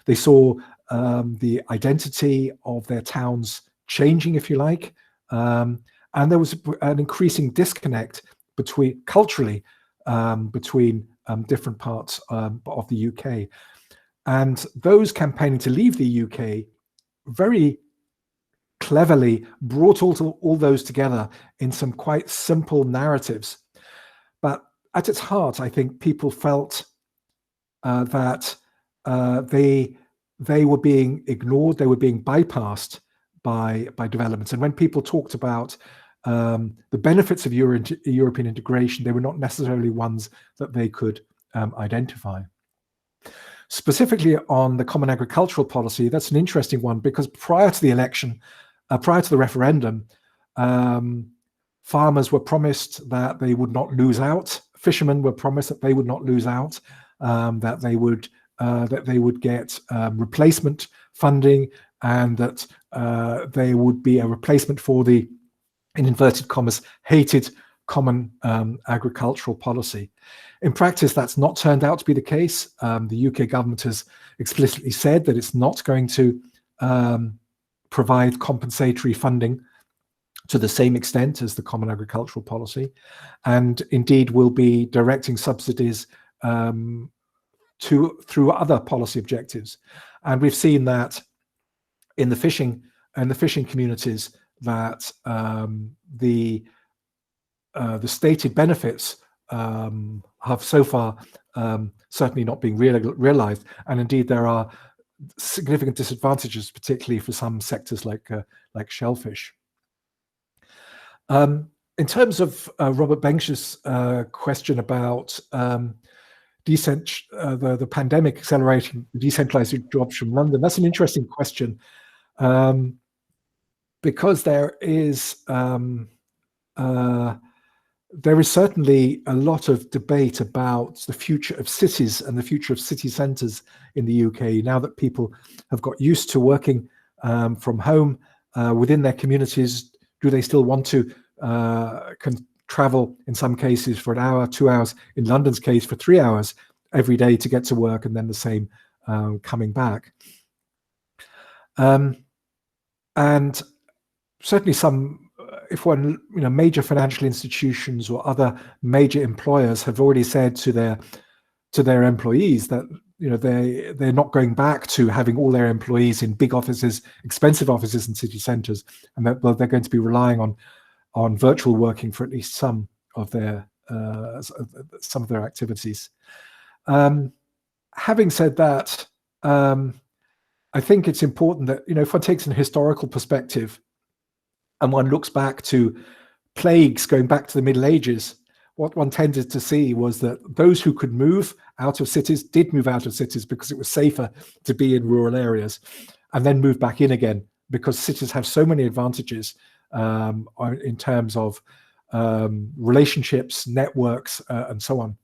They saw the identity of their towns changing, if you like, and there was an increasing disconnect culturally between different parts of the UK. And those campaigning to leave the UK very cleverly brought all those together in some quite simple narratives. But at its heart, I think people felt that they were being ignored, they were being bypassed by developments. And when people talked about the benefits of European integration, they were not necessarily ones that they could identify. Specifically on the Common Agricultural Policy, that's an interesting one because prior to the election, prior to the referendum, farmers were promised that they would not lose out. Fishermen were promised that they would not lose out, that they would get replacement funding, and that there would be a replacement for the, in inverted commas, hated Common Agricultural Policy. In practice, that's not turned out to be the case. The UK government has explicitly said that it's not going to provide compensatory funding to the same extent as the Common Agricultural Policy, and indeed will be directing subsidies through other policy objectives. And we've seen that in the fishing communities that the stated benefits have so far certainly not been realized, and indeed there are significant disadvantages, particularly for some sectors like shellfish. In terms of Robert Bench's question about the pandemic accelerating decentralizing jobs from London, that's an interesting question, because there is certainly a lot of debate about the future of cities and the future of city centres in the UK now that people have got used to working from home within their communities. Do they still want to travel in some cases for an hour, 2 hours, in London's case for 3 hours every day to get to work, and then the same coming back? And certainly some, major financial institutions or other major employers have already said to their employees that they're not going back to having all their employees in big offices, expensive offices in city centres, and that they're going to be relying on virtual working for at least some of their activities. Having said that, I think it's important that if one takes an historical perspective and one looks back to plagues going back to the Middle Ages, what one tended to see was that those who could move out of cities did move out of cities because it was safer to be in rural areas, and then move back in again because cities have so many advantages in terms of relationships, networks, and so on.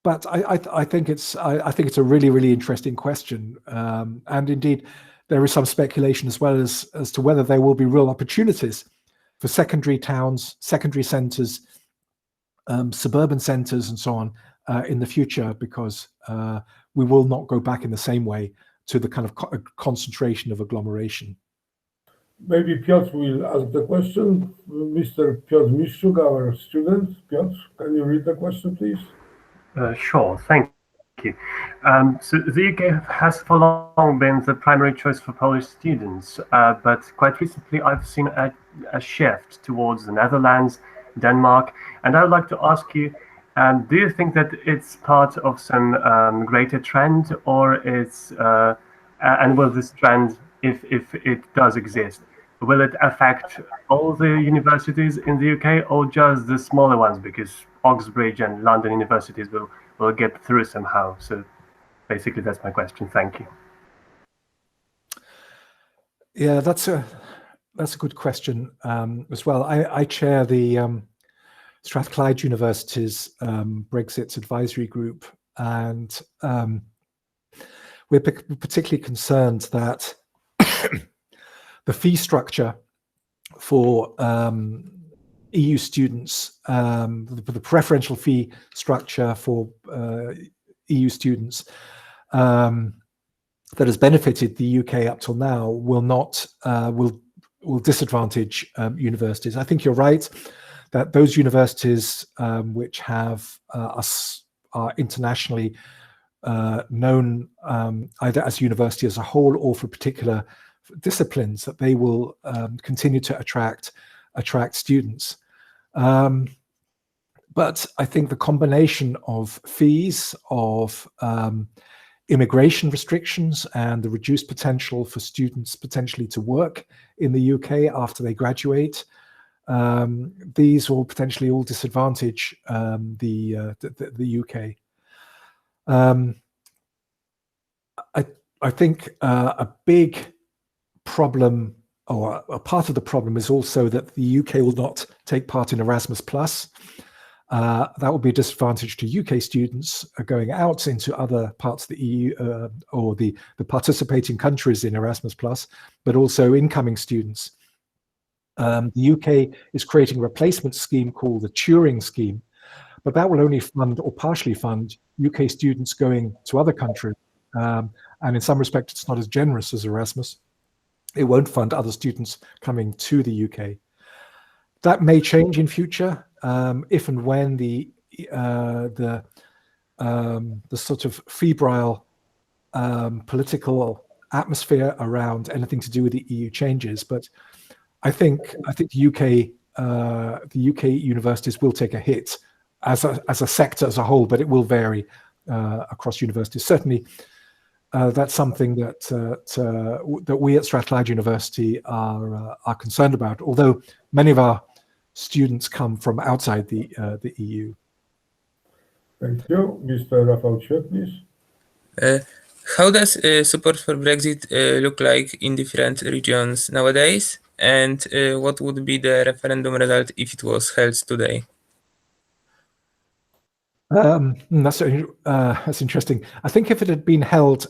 But I think it's a really, really interesting question, and indeed there is some speculation as well as to whether there will be real opportunities for secondary towns, secondary centres, suburban centres, and so on in the future, because we will not go back in the same way to the kind of concentration of agglomeration. Maybe Piotr will ask the question. Mr. Piotr Miszczuk, our student. Piotr, can you read the question, please? Sure, thank you. So the UK has for long been the primary choice for Polish students, but quite recently I've seen a shift towards the Netherlands, Denmark, and I would like to ask you, do you think that it's part of some greater trend, or it's, and will this trend, if it does exist, will it affect all the universities in the UK or just the smaller ones, because Oxbridge and London universities will get through somehow? So basically that's my question. Thank you. Yeah, that's a good question as well. I chair the Strathclyde University's Brexit advisory group, and we're particularly concerned that the fee structure for EU students, the preferential fee structure for EU students that has benefited the UK up till now will disadvantage universities. I think you're right that those universities which are internationally known either as university as a whole or for particular disciplines, that they will continue to attract students. But I think the combination of fees, of immigration restrictions, and the reduced potential for students potentially to work in the UK after they graduate, these will potentially all disadvantage the UK. I think a big problem, or a part of the problem, is also that the UK will not take part in Erasmus+. That will be a disadvantage to UK students going out into other parts of the EU or the participating countries in Erasmus+, but also incoming students. The UK is creating a replacement scheme called the Turing scheme, but that will only fund or partially fund UK students going to other countries. And in some respects, it's not as generous as Erasmus. It won't fund other students coming to the UK. That may change in future if and when the sort of febrile political atmosphere around anything to do with the EU changes. But I think the UK universities will take a hit as a sector as a whole, but it will vary across universities. Certainly, that's something that we at Strathclyde University are concerned about. Although many of our students come from outside the EU. Thank you, Mr. Rafał Ćwiek, please. How does support for Brexit look like in different regions nowadays? And what would be the referendum result if it was held today? That's interesting. I think if it had been held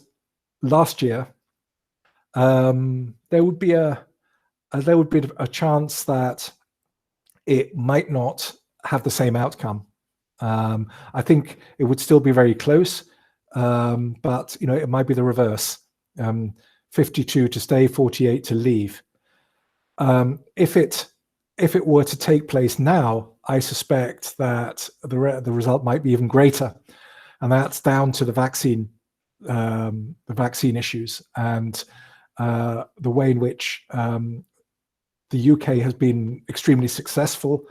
last year, there would be a chance that it might not have the same outcome. I think it would still be very close, but it might be the reverse: 52 to stay, 48 to leave. If it were to take place now, I suspect that the result might be even greater, and that's down to the vaccine issues and the way in which the UK has been extremely successful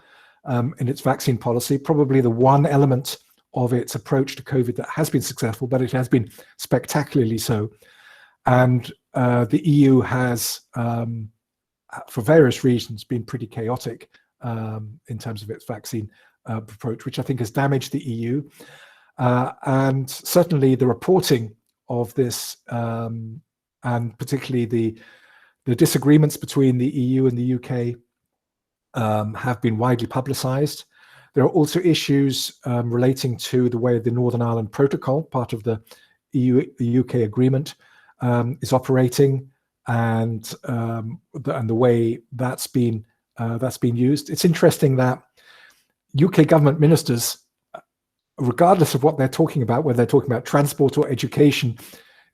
in its vaccine policy. Probably the one element of its approach to COVID that has been successful, but it has been spectacularly so. And the EU has, for various reasons, been pretty chaotic in terms of its vaccine approach, which I think has damaged the EU. And certainly the reporting of this, and particularly the disagreements between the EU and the UK have been widely publicized. There are also issues relating to the way the Northern Ireland Protocol, part of the EU-UK agreement, is operating, and the way that's been used. It's interesting that UK government ministers, regardless of what they're talking about, whether they're talking about transport or education,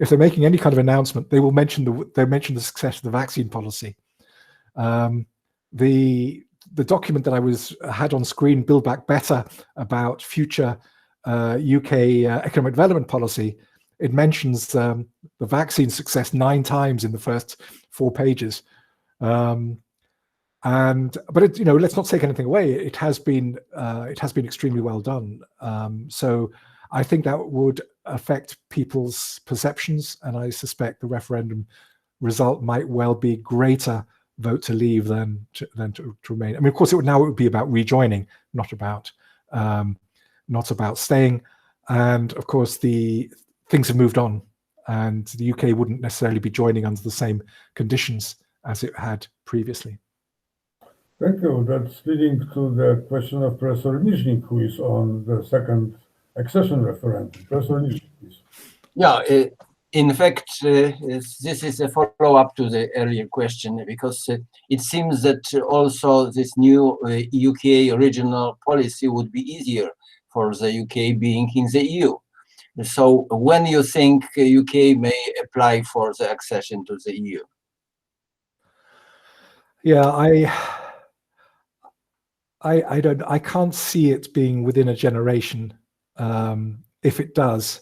if they're making any kind of announcement, they will mention the success of the vaccine policy. The document that I had on screen, Build Back Better, about future UK economic development policy, it mentions the vaccine success 9 times in the first 4 pages. But let's not take anything away. It has been extremely well done. So I think that would affect people's perceptions, and I suspect the referendum result might well be greater vote to leave than to remain. I mean, of course, it would be about rejoining, not about staying. And of course, things have moved on, and the UK wouldn't necessarily be joining under the same conditions as it had previously. Thank you. That's leading to the question of Professor Niżnik, who is on the second accession referendum. Professor Niżnik, please. Yeah, in fact, this is a follow-up to the earlier question, because it seems that also this new UK regional policy would be easier for the UK being in the EU. So when you think UK may apply for the accession to the EU? Yeah, I can't see it being within a generation. If it does,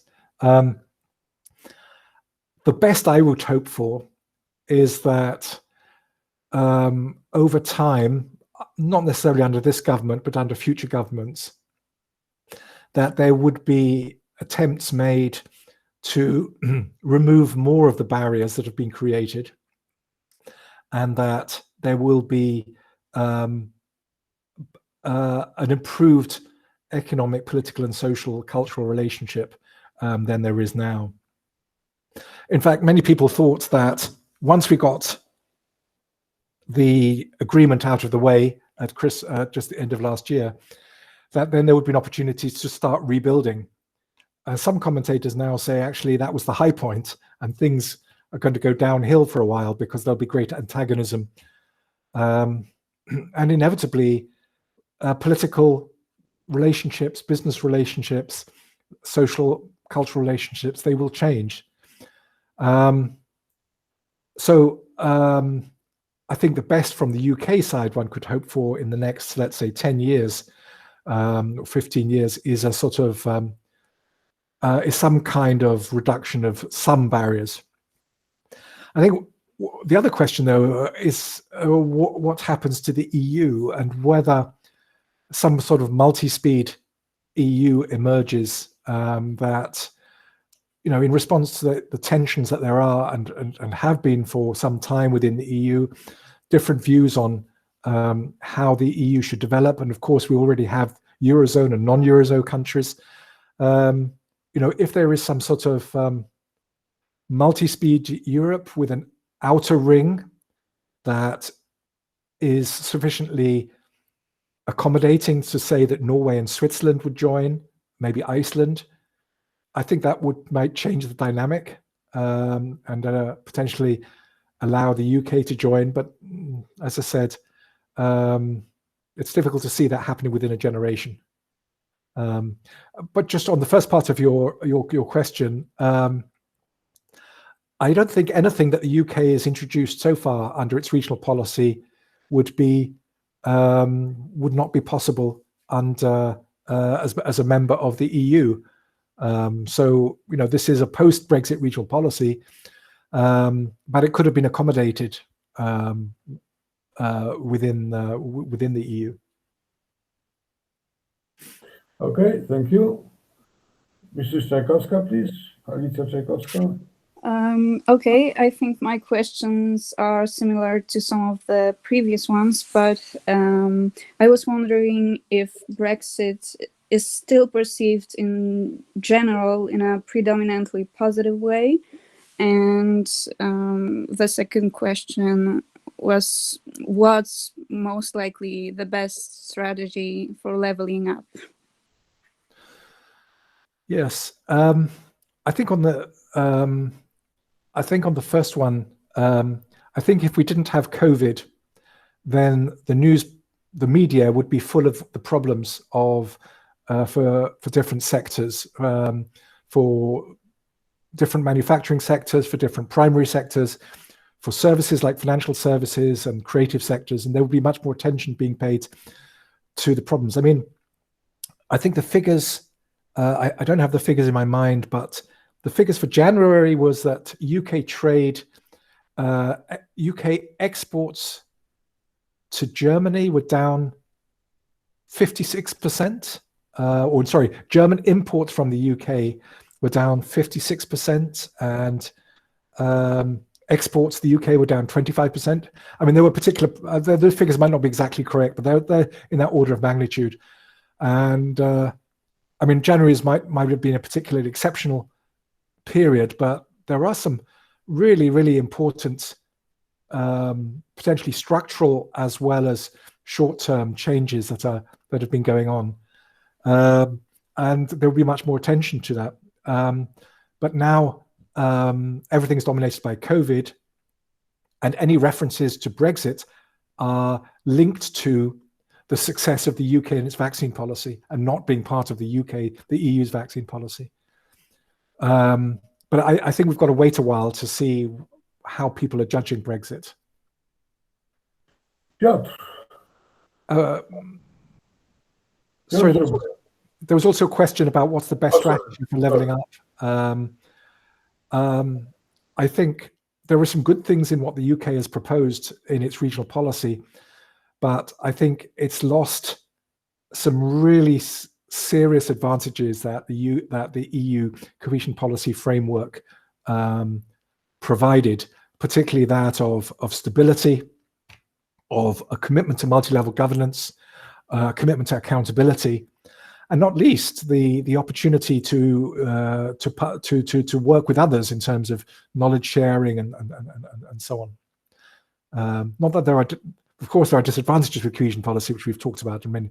the best I would hope for is that over time, not necessarily under this government, but under future governments, that there would be attempts made to remove more of the barriers that have been created, and that there will be an improved economic, political, and social, cultural relationship than there is now. In fact, many people thought that once we got the agreement out of the way at just the end of last year, that then there would be an opportunity to start rebuilding. Some commentators now say actually that was the high point, and things are going to go downhill for a while because there'll be greater antagonism. And inevitably, political relationships, business relationships, social, cultural relationships, they will change. So I think the best from the UK side one could hope for in the next, let's say, 10 years, 15 years, is a sort of is some kind of reduction of some barriers. I think the other question, though, is what happens to the EU, and whether some sort of multi-speed EU emerges that, in response to the tensions that there are and have been for some time within the EU, different views on how the EU should develop. And of course, we already have Eurozone and non-Eurozone countries. If there is some sort of multi-speed Europe with an outer ring that is sufficiently accommodating to say that Norway and Switzerland would join, maybe Iceland, I think that might change the dynamic and potentially allow the UK to join. But as I said, it's difficult to see that happening within a generation. But just on the first part of your question, I don't think anything that the UK has introduced so far under its regional policy would not be possible under as a member of the EU. So this is a post-Brexit regional policy, but it could have been accommodated within the EU. Okay, thank you. Mrs. Czajkowska, please. Alicja Czajkowska. Okay, I think my questions are similar to some of the previous ones, but I was wondering if Brexit is still perceived in general in a predominantly positive way. And the second question was, what most likely the best strategy for leveling up? Yes, I think on the first one, I think if we didn't have COVID, then the media would be full of the problems of for different sectors, for different manufacturing sectors, for different primary sectors, for services like financial services and creative sectors, and there would be much more attention being paid to the problems. I mean, I think the figures, I don't have the figures in my mind, but the figures for January was that UK trade, UK exports to Germany were down 56%, or sorry, German imports from the UK were down 56%, and exports to the UK were down 25%. I mean, there were particular, those figures might not be exactly correct, but they're in that order of magnitude. And I mean, January's might have been a particularly exceptional period, but there are some really, really important, potentially structural as well as short-term changes that have been going on, and there will be much more attention to that. But now everything's dominated by COVID, and any references to Brexit are linked to the success of the UK and its vaccine policy, and not being part of the EU's vaccine policy. But I think we've got to wait a while to see how people are judging Brexit. Yeah. Sorry, there was also a question about what's the best strategy for leveling up. I think there are some good things in what the UK has proposed in its regional policy, but I think it's lost some really serious advantages that the EU cohesion policy framework provided, particularly that of stability, of a commitment to multi-level governance, commitment to accountability, and not least the opportunity to work with others in terms of knowledge sharing and so on. Not that there are, of course, there are disadvantages with cohesion policy, which we've talked about and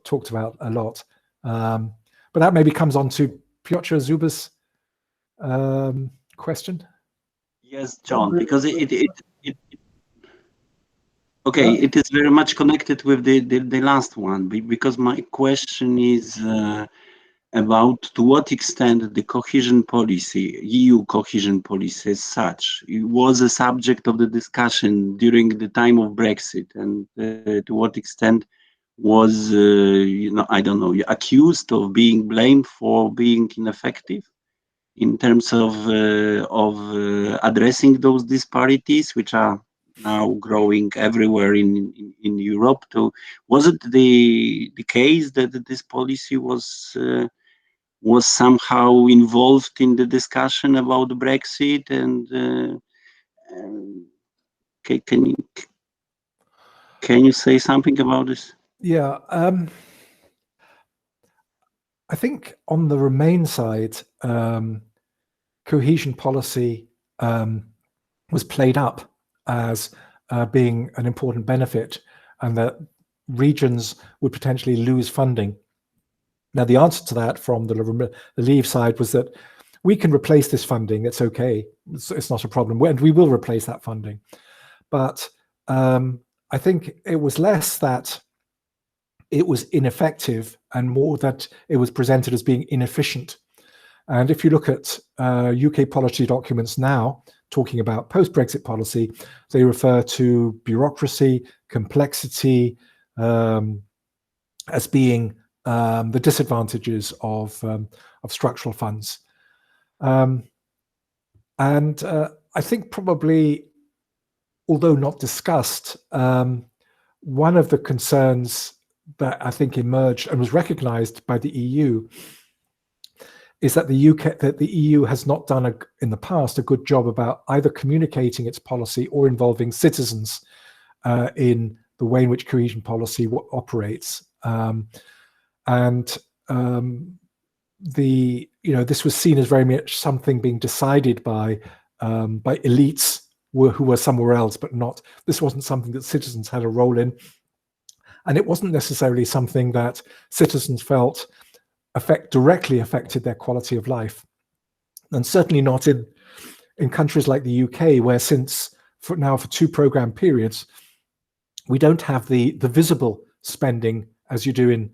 talked about a lot. But that maybe comes on to Piotr Zuba's question. Yes, John, because it is very much connected with the last one, because my question is about to what extent the cohesion policy, EU cohesion policy as such, it was a subject of the discussion during the time of Brexit, and to what extent was, I don't know, accused of being blamed for being ineffective in terms of addressing those disparities, which are now growing everywhere in Europe. Was it the case that this policy was somehow involved in the discussion about Brexit? And can you say something about this? Yeah, I think on the Remain side, cohesion policy was played up as being an important benefit, and that regions would potentially lose funding. Now, the answer to that from the Leave side was that we can replace this funding. It's okay. It's not a problem, and we will replace that funding. But I think it was less that it was ineffective and more that it was presented as being inefficient. And if you look at UK policy documents now talking about post-Brexit policy, they refer to bureaucracy, complexity as being the disadvantages of structural funds. And I think probably, although not discussed, one of the concerns that I think emerged and was recognized by the EU is that the EU has not done in the past a good job about either communicating its policy or involving citizens in the way in which cohesion policy operates. This was seen as very much something being decided by elites who were somewhere else, but not. This wasn't something that citizens had a role in, and it wasn't necessarily something that citizens felt directly affected their quality of life, and certainly not in countries like the UK, where for 2 program periods, we don't have the visible spending as you do in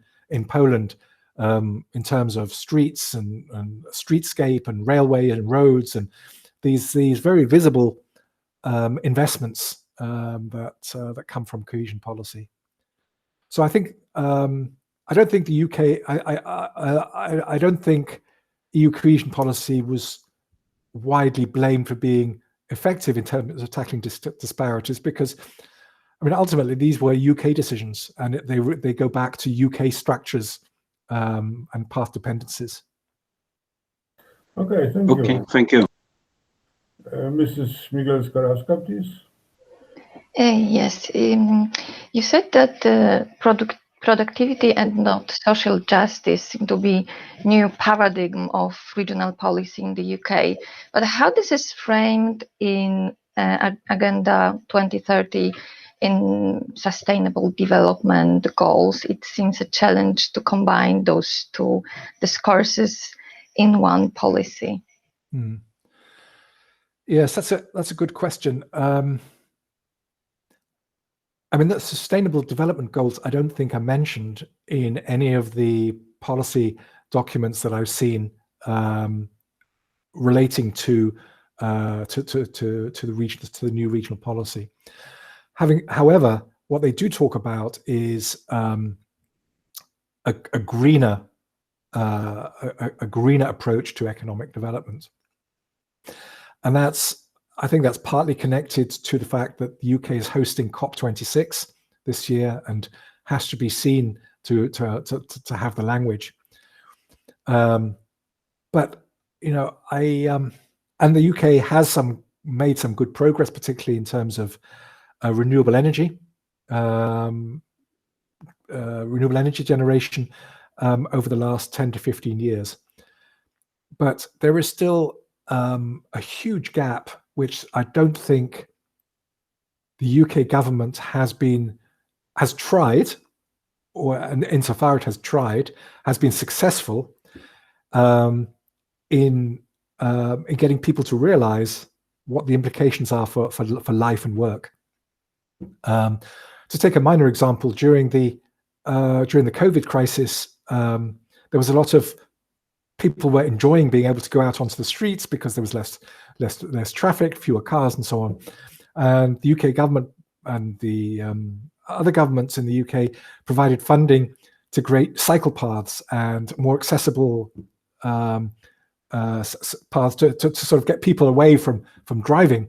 Poland, in terms of streets and streetscape and railway and roads and these very visible investments that come from cohesion policy. So I think I don't think the UK I don't think EU cohesion policy was widely blamed for being effective in terms of tackling disparities, because I mean ultimately these were UK decisions, and they go back to UK structures and path dependencies. Okay, thank you. Okay, thank you. Mrs. Miguel-Skarbska, please. Yes, you said that productivity and not social justice seem to be new paradigm of regional policy in the UK. But how this is framed in Agenda 2030 in sustainable development goals, it seems a challenge to combine those 2 discourses in one policy. Yes, that's a good question. I mean, the sustainable development goals I don't think are mentioned in any of the policy documents that I've seen relating to the new regional policy. However, what they do talk about is a greener approach to economic development, and I think that's partly connected to the fact that the UK is hosting COP26 this year and has to be seen to have the language. But you know, and the UK has made some good progress, particularly in terms of renewable energy generation over the last 10 to 15 years. But there is still a huge gap, which I don't think the UK government has tried, or insofar it has tried, has been successful in getting people to realize what the implications are for life and work. To take a minor example, during the COVID crisis, there was a lot of people were enjoying being able to go out onto the streets because there was less traffic, fewer cars, and so on. And the UK government and the other governments in the UK provided funding to create cycle paths and more accessible paths to sort of get people away from driving.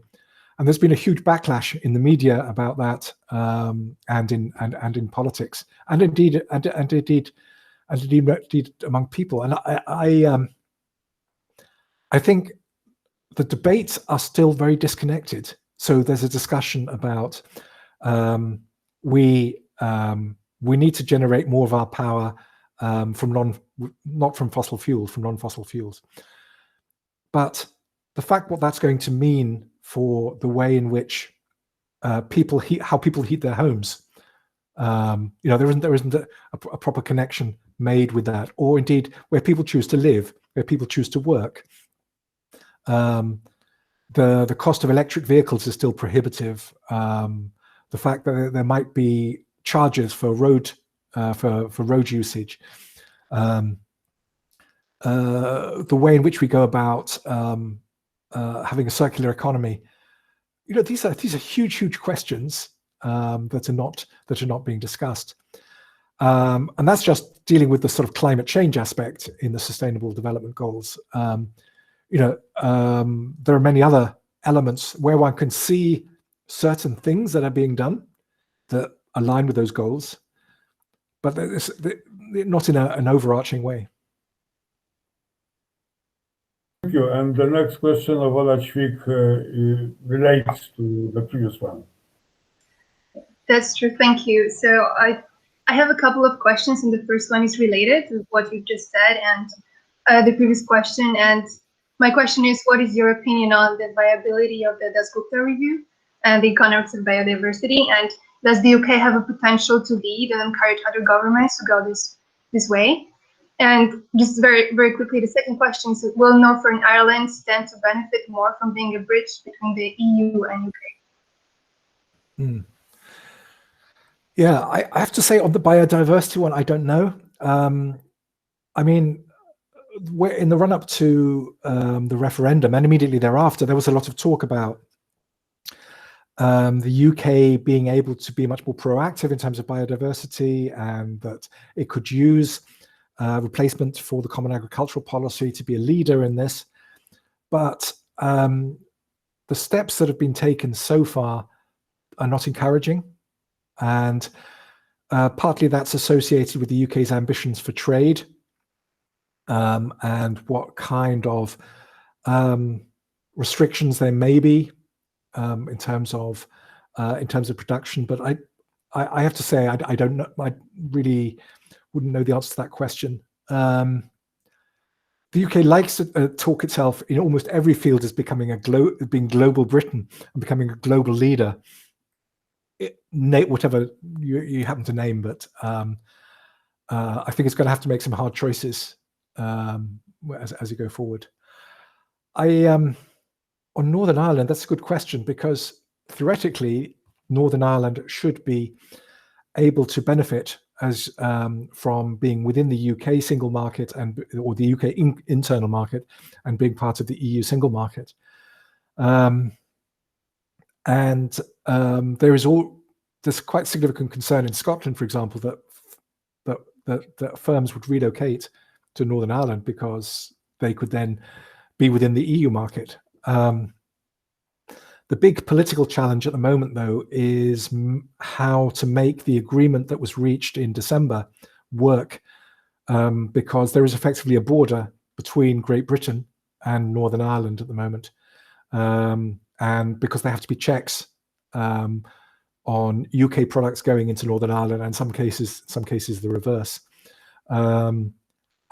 And there's been a huge backlash in the media about that, and in politics, and indeed among people. And I think the debates are still very disconnected. So there's a discussion about we need to generate more of our power not from fossil fuels, from non-fossil fuels. But the fact what that's going to mean for the way in which how people heat their homes, there isn't a proper connection made with that, or indeed where people choose to live, where people choose to work. The cost of electric vehicles is still prohibitive. The fact that there might be charges for road usage. The way in which we go about having a circular economy. These are huge questions that are not being discussed. And that's just dealing with the sort of climate change aspect in the Sustainable Development Goals. There are many other elements where one can see certain things that are being done that align with those goals, but not in an overarching way. Thank you. And the next question of Ola Ćwik relates to the previous one. That's true. Thank you. So I have a couple of questions, and the first one is related to what you just said and the previous question. And My question is, what is your opinion on the viability of the Dasgupta review and the economics of biodiversity? And does the UK have a potential to lead and encourage other governments to go this way? And just very, very quickly, the second question is, will Northern Ireland stand to benefit more from being a bridge between the EU and UK? Yeah, I have to say on the biodiversity one, I don't know. I mean, in the run-up to the referendum and immediately thereafter, there was a lot of talk about the UK being able to be much more proactive in terms of biodiversity, and that it could use replacement for the common agricultural policy to be a leader in this. But the steps that have been taken so far are not encouraging. And partly that's associated with the UK's ambitions for trade, and what kind of restrictions there may be in terms of production. But I have to say I don't know. I really wouldn't know the answer to that question. The UK likes to talk itself in almost every field as becoming being global Britain and becoming a global leader. Whatever you happen to name, but I think it's going to have to make some hard choices as you go forward. On Northern Ireland, that's a good question, because theoretically Northern Ireland should be able to benefit as from being within the UK single market or the UK internal market and being part of the EU single market. There's quite significant concern in Scotland, for example, that firms would relocate to Northern Ireland because they could then be within the EU market. The big political challenge at the moment, though, is how to make the agreement that was reached in December work, because there is effectively a border between Great Britain and Northern Ireland at the moment. And because there have to be checks on UK products going into Northern Ireland, and some cases the reverse.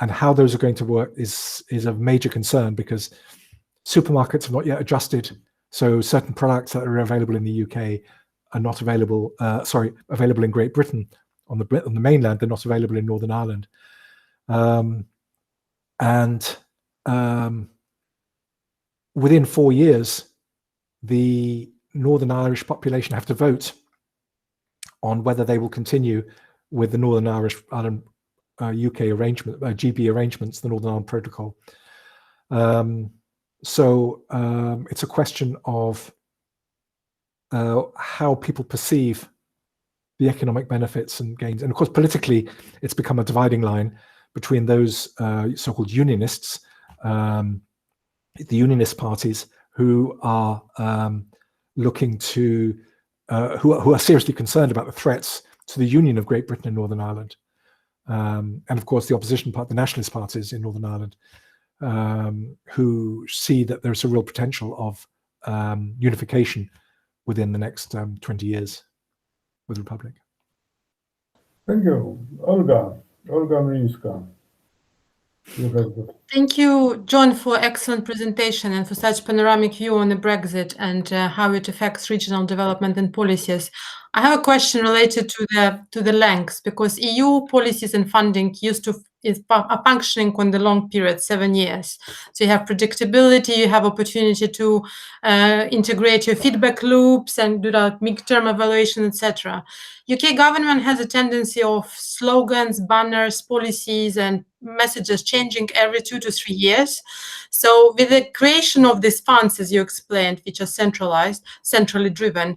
And how those are going to work is of major concern, because supermarkets have not yet adjusted. So certain products that are available in the UK are not available. Available in Great Britain on the mainland. They're not available in Northern Ireland. Within 4 years, the Northern Irish population have to vote on whether they will continue with the Northern Ireland UK arrangement, GB arrangements, the Northern Ireland Protocol. So it's a question of how people perceive the economic benefits and gains. And of course, politically, it's become a dividing line between those so-called unionists, the unionist parties, who are looking to, who are seriously concerned about the threats to the union of Great Britain and Northern Ireland. And of course, the opposition part, the nationalist parties in Northern Ireland, who see that there's a real potential of unification within the next 20 years with the Republic. Thank you. Olga Mlińska. Thank you, John, for excellent presentation and for such panoramic view on the Brexit and how it affects regional development and policies. I have a question related to the length, because EU policies and funding are functioning on the long period, 7 years. So you have predictability, you have opportunity to integrate your feedback loops and do that midterm evaluation, etc. UK government has a tendency of slogans, banners, policies, and messages changing every 2 to 3 years. So with the creation of these funds, as you explained, which are centrally driven,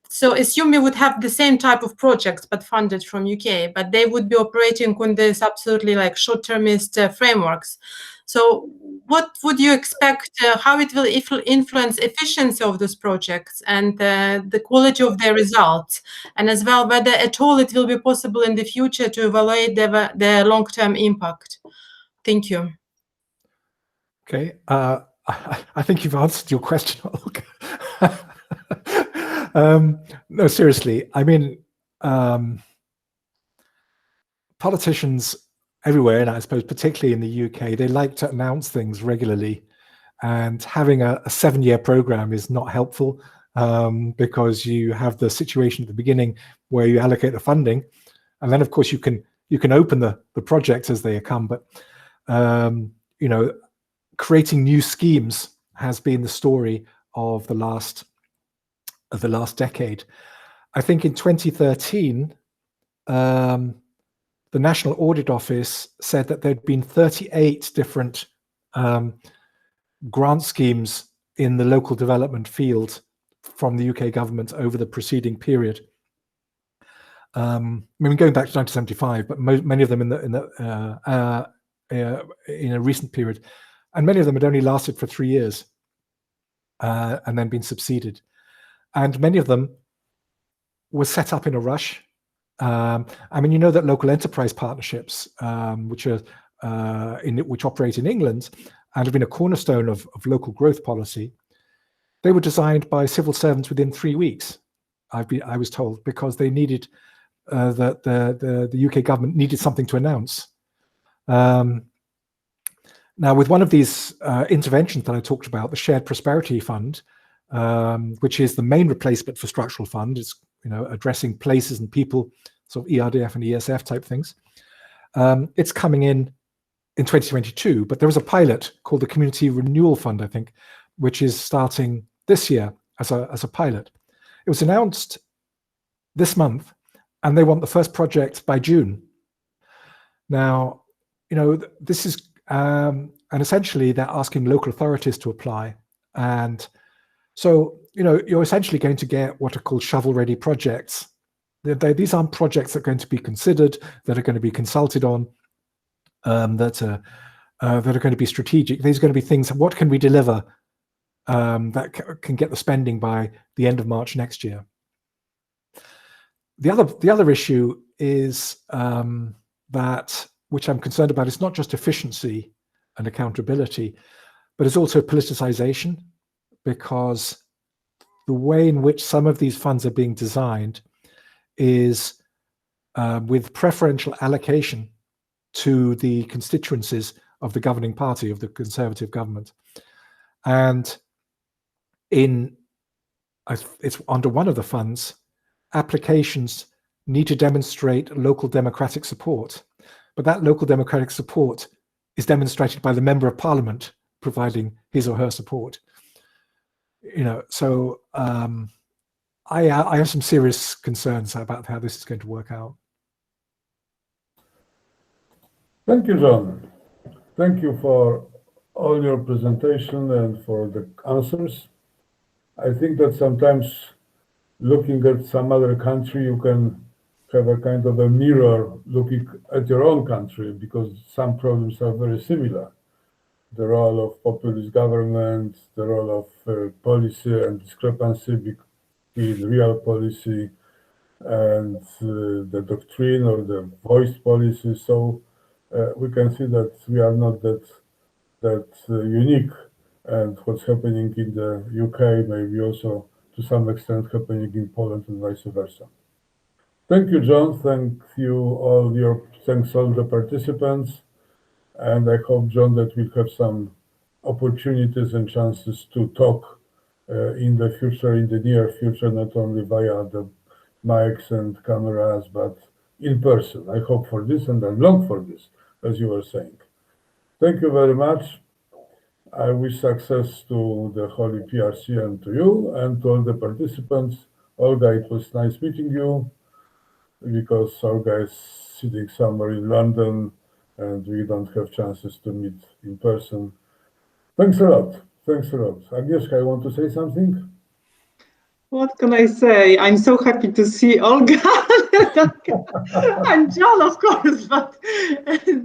so assume we would have the same type of projects, but funded from UK, but they would be operating on this absolutely like short-termist frameworks. So what would you expect, how it will influence efficiency of those projects and the quality of their results, and as well whether at all it will be possible in the future to evaluate their long-term impact? Thank you. Okay, I think you've answered your question, Olga. No, seriously, I mean, politicians everywhere, and I suppose particularly in the UK, they like to announce things regularly. And having a 7-year program is not helpful because you have the situation at the beginning where you allocate the funding, and then of course you can open the projects as they come. But you know, creating new schemes has been the story of the last decade. I think in 2013, the National Audit Office said that there'd been 38 different grant schemes in the local development field from the UK government over the preceding period. I mean, going back to 1975, but many of them in a recent period, and many of them had only lasted for 3 years and then been subsided. And many of them were set up in a rush. I mean, you know that local enterprise partnerships, which operate in England and have been a cornerstone of local growth policy, they were designed by civil servants within 3 weeks. I was told, because they needed that the UK government needed something to announce. Now, with one of these interventions that I talked about, the Shared Prosperity Fund, which is the main replacement for structural fund, is addressing places and people, sort of ERDF and ESF type things. It's coming in 2022, but there was a pilot called the Community Renewal Fund, I think, which is starting this year as a pilot. It was announced this month, and they want the first project by June. Now, this is, and essentially they're asking local authorities to apply. And so, you're essentially going to get what are called shovel-ready projects. These aren't projects that are going to be considered, that are going to be consulted on, that are going to be strategic. These are going to be things, what can we deliver that can get the spending by the end of March next year? The other issue is that, which I'm concerned about, is not just efficiency and accountability, but it's also politicization, because the way in which some of these funds are being designed is with preferential allocation to the constituencies of the governing party, of the Conservative government. And it's under one of the funds, applications need to demonstrate local democratic support, but that local democratic support is demonstrated by the Member of Parliament providing his or her support. So I have some serious concerns about how this is going to work out. Thank you, John. Thank you for all your presentation and for the answers. I think that sometimes looking at some other country, you can have a kind of a mirror looking at your own country, because some problems are very similar. The role of populist government, the role of policy and discrepancy between real policy and the doctrine or the voiced policy. So we can see that we are not that unique, and what's happening in the UK may be also to some extent happening in Poland and vice versa. Thank you, John. Thanks all the participants. And I hope, John, that we'll have some opportunities and chances to talk in the future, in the near future, not only via the mics and cameras, but in person. I hope for this, and I long for this, as you were saying. Thank you very much. I wish success to the Holy PRC and to you and to all the participants. Olga, it was nice meeting you, because Olga is sitting somewhere in London and we don't have chances to meet in person. Thanks a lot. Thanks a lot. Agnieszka, I want to say something? What can I say? I'm so happy to see Olga and John, of course, but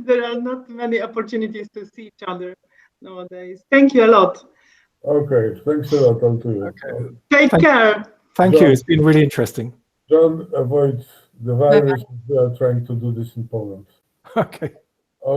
there are not many opportunities to see each other nowadays. Thank you a lot. Okay, thanks a lot, all to you. Okay. Take care. Thank John, you. It's been really interesting. John, avoid the virus. We are trying to do this in Poland. Okay.